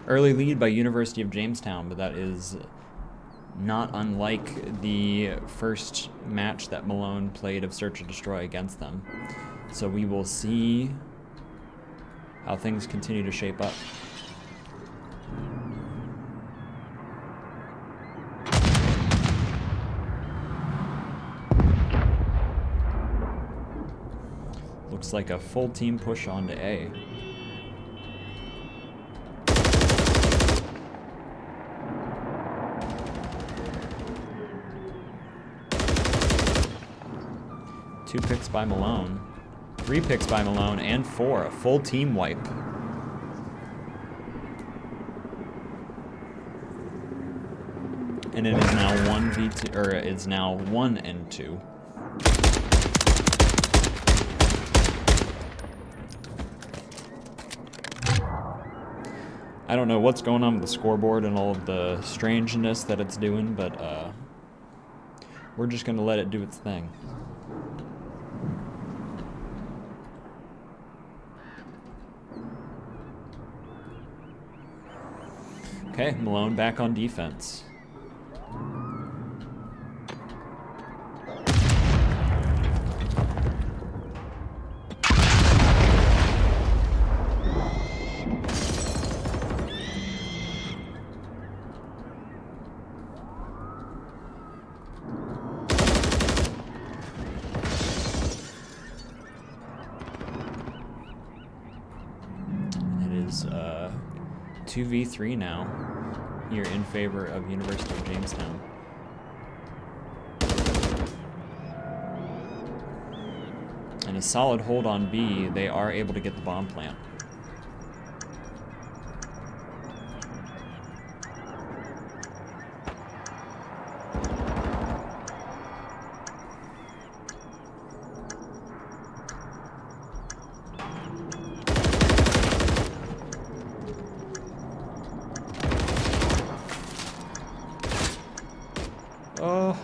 Early lead by University of Jamestown, but that is not unlike the first match that Malone played of Search and Destroy against them. So we will see how things continue to shape up. Looks like a full team push on to A. Two picks by Malone. 3 picks by Malone, and 4. A full team wipe. And it is now 1v2, or it's now 1 and 2. I don't know what's going on with the scoreboard and all of the strangeness that it's doing, but we're just gonna let it do its thing. Okay, Malone back on defense. And it is 2v3 now, here in favor of University of Jamestown. And a solid hold on B, they are able to get the bomb plant. Oh.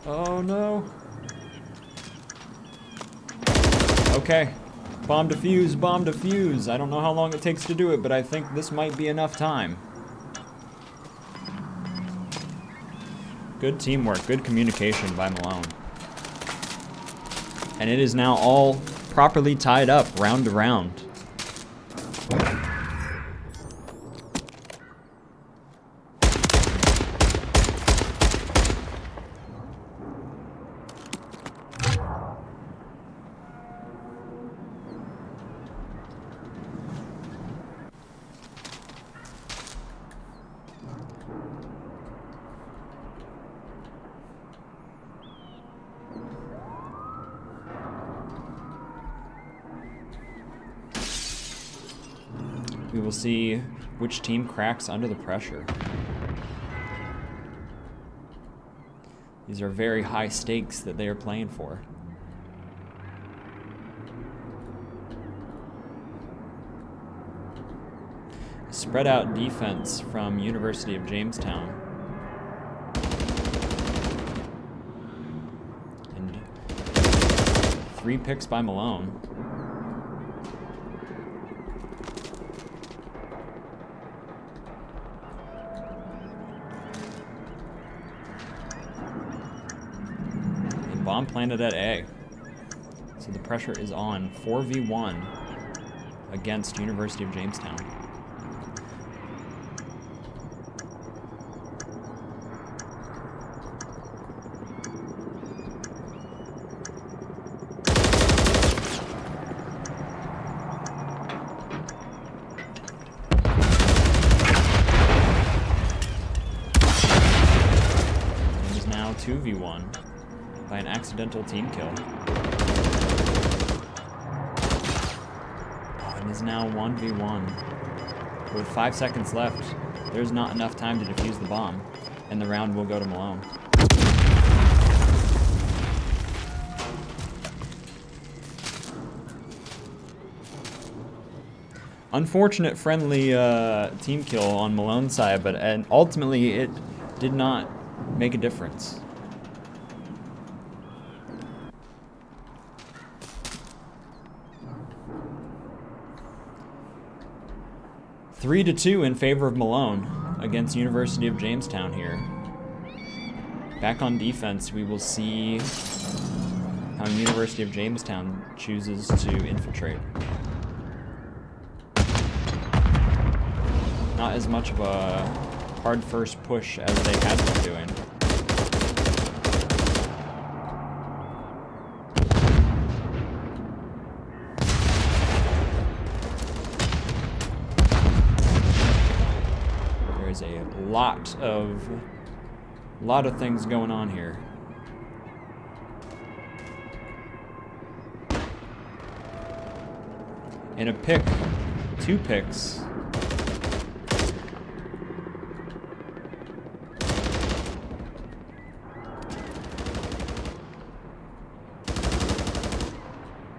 Oh no. Okay. Bomb defuse, bomb defuse. I don't know how long it takes to do it, but I think this might be enough time. Good teamwork, good communication by Malone. And it is now all properly tied up, round to round. We will see which team cracks under the pressure. These are very high stakes that they are playing for. Spread out defense from University of Jamestown. And 3 picks by Malone. And bomb planted at A. So the pressure is on. 4v1 against University of Jamestown. It is now 2v1 by an accidental team kill. It is now 1v1. With 5 seconds left, there's not enough time to defuse the bomb, and the round will go to Malone. Unfortunate friendly team kill on Malone's side, but ultimately it did not make a difference. Three to 2 in favor of Malone against University of Jamestown here. Back on defense, we will see how University of Jamestown chooses to infiltrate. Not as much of a hard first push as they had been doing. There's a lot of things going on here. And a pick, 2 picks.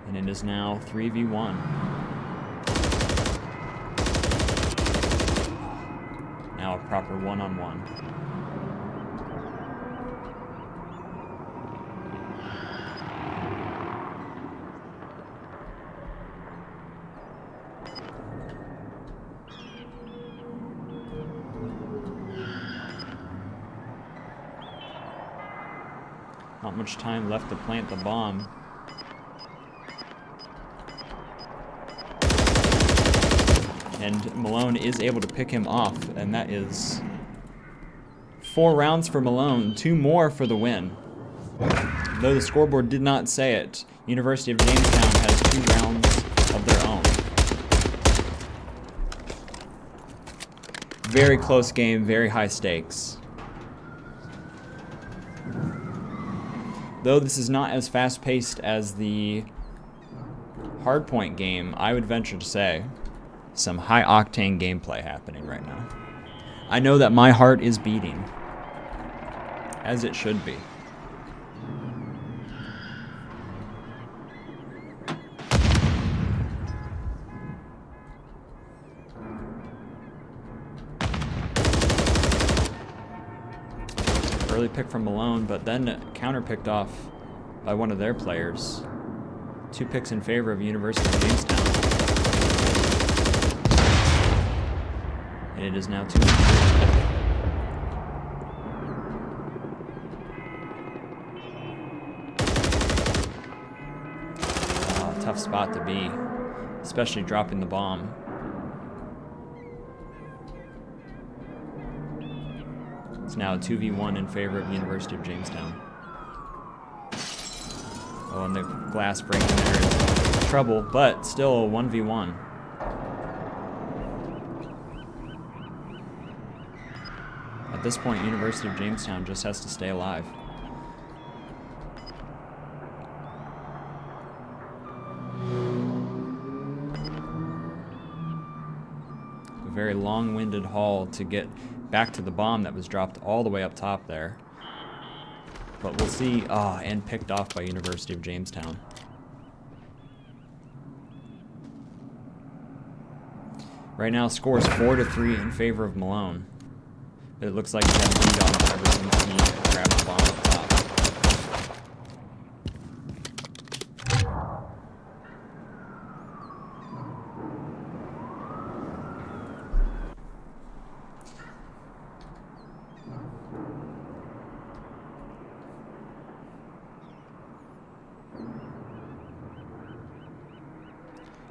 And it is now 3v1. Now a proper one-on-one. Not much time left to plant the bomb. And Malone is able to pick him off, and that is 4 rounds for Malone, 2 more for the win. Though the scoreboard did not say it, University of Jamestown has 2 rounds of their own. Very close game, very high stakes. Though this is not as fast-paced as the hardpoint game, I would venture to say some high-octane gameplay happening right now. I know that my heart is beating, as it should be. Early pick from Malone, but then counter picked off by one of their players. 2 picks in favor of University of Jamestown. And it is now 2. Tough spot to be, especially dropping the bomb. It's now a 2v1 in favor of University of Jamestown. Oh, and the glass breaking there is trouble, but still a 1v1. At this point, University of Jamestown just has to stay alive. A very long-winded haul to get back to the bomb that was dropped all the way up top there. but we'll see. And picked off by University of Jamestown. Right now, score is 4-3 in favor of Malone. But it looks like he had a lead on ever since he grabbed the bomb up top.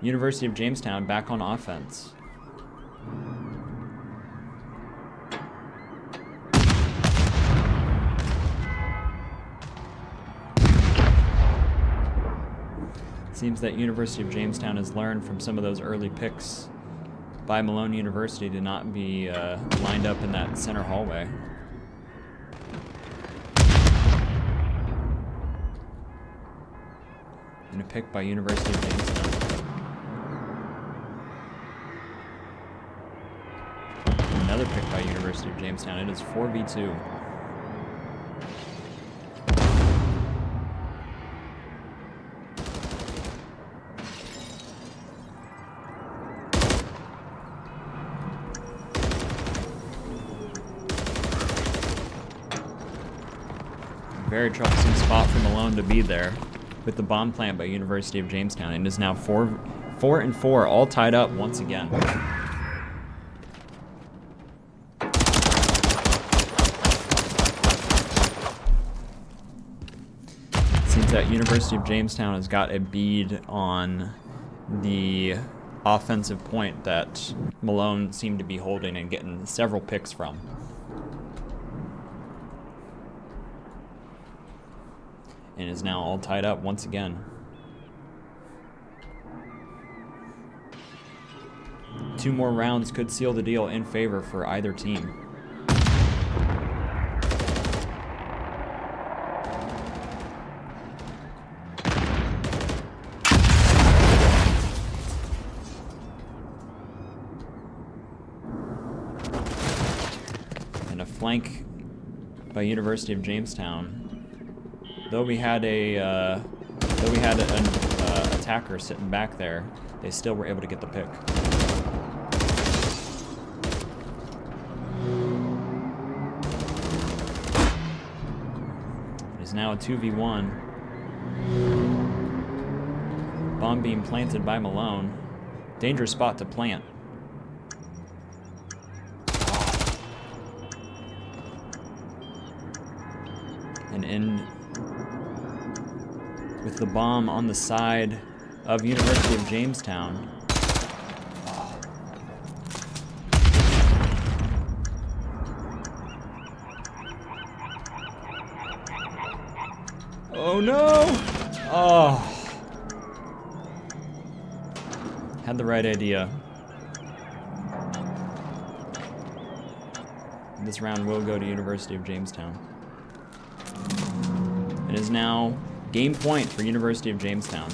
University of Jamestown back on offense. Seems that University of Jamestown has learned from some of those early picks by Malone University to not be lined up in that center hallway. And a pick by University of Jamestown. Another pick by University of Jamestown. It is 4v2. Very troublesome spot for Malone to be there with the bomb plant by University of Jamestown, and is now 4-4, all tied up once again. Seems that University of Jamestown has got a bead on the offensive point that Malone seemed to be holding and getting several picks from. And is now all tied up once again. 2 more rounds could seal the deal in favor for either team. And a flank by University of Jamestown. Though we had an attacker sitting back there, they still were able to get the pick. It is now a 2v1. Bomb being planted by Malone. Dangerous spot to plant. And in with the bomb on the side of University of Jamestown. Oh no! Oh. Had the right idea. This round will go to University of Jamestown. It is now game point for University of Jamestown.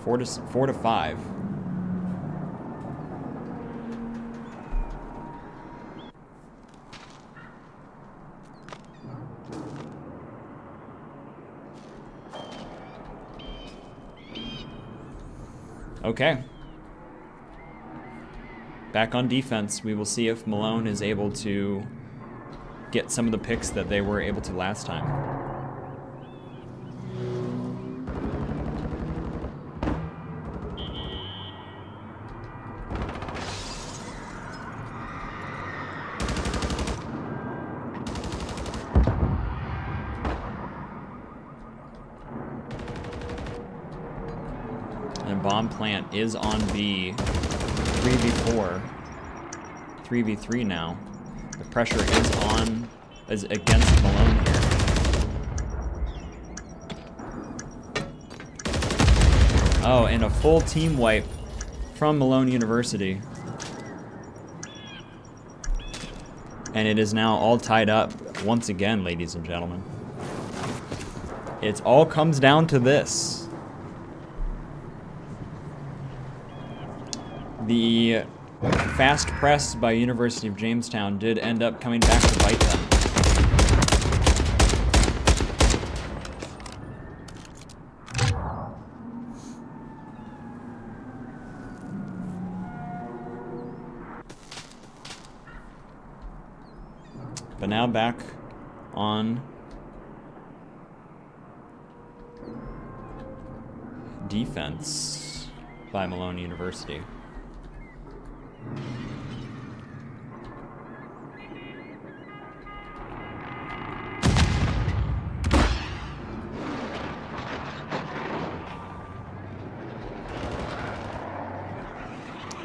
4-5. Okay. Back on defense, we will see if Malone is able to get some of the picks that they were able to last time. And bomb plant is on B. 3v4. 3v3 now. The pressure is against Malone here. Oh, and a full team wipe from Malone University. And it is now all tied up once again, ladies and gentlemen. It all comes down to this. The Fast press by University of Jamestown did end up coming back to bite them. But now back on defense by Malone University.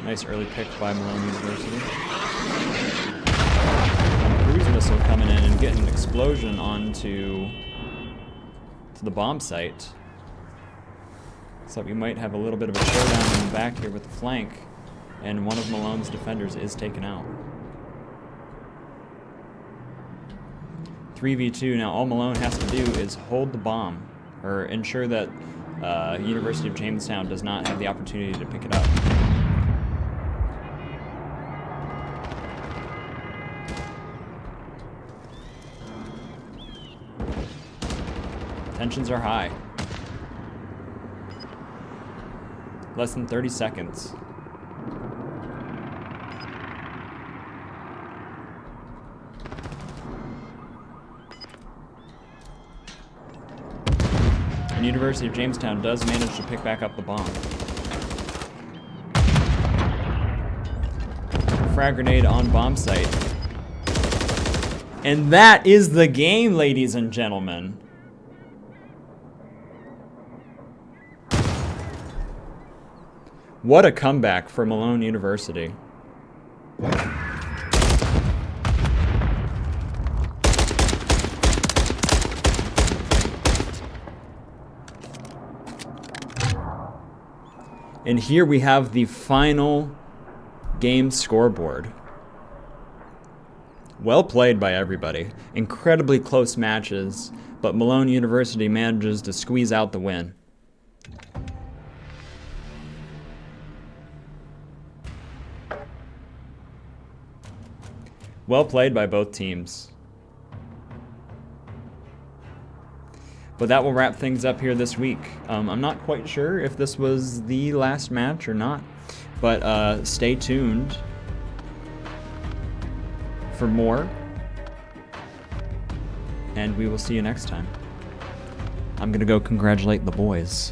Nice early pick by Malone University. Cruise missile coming in and getting an explosion onto the bomb site. So we might have a little bit of a showdown in the back here with the flank, and one of Malone's defenders is taken out. 3v2. Now all Malone has to do is hold the bomb, or ensure that University of Jamestown does not have the opportunity to pick it up. Tensions are high. Less than 30 seconds. And University of Jamestown does manage to pick back up the bomb. Frag grenade on bomb site. And that is the game, ladies and gentlemen. What a comeback for Malone University. And here we have the final game scoreboard. Well played by everybody. Incredibly close matches, but Malone University manages to squeeze out the win. Well played by both teams. But that will wrap things up here this week. I'm not quite sure if this was the last match or not, but stay tuned for more, and we will see you next time. I'm gonna go congratulate the boys.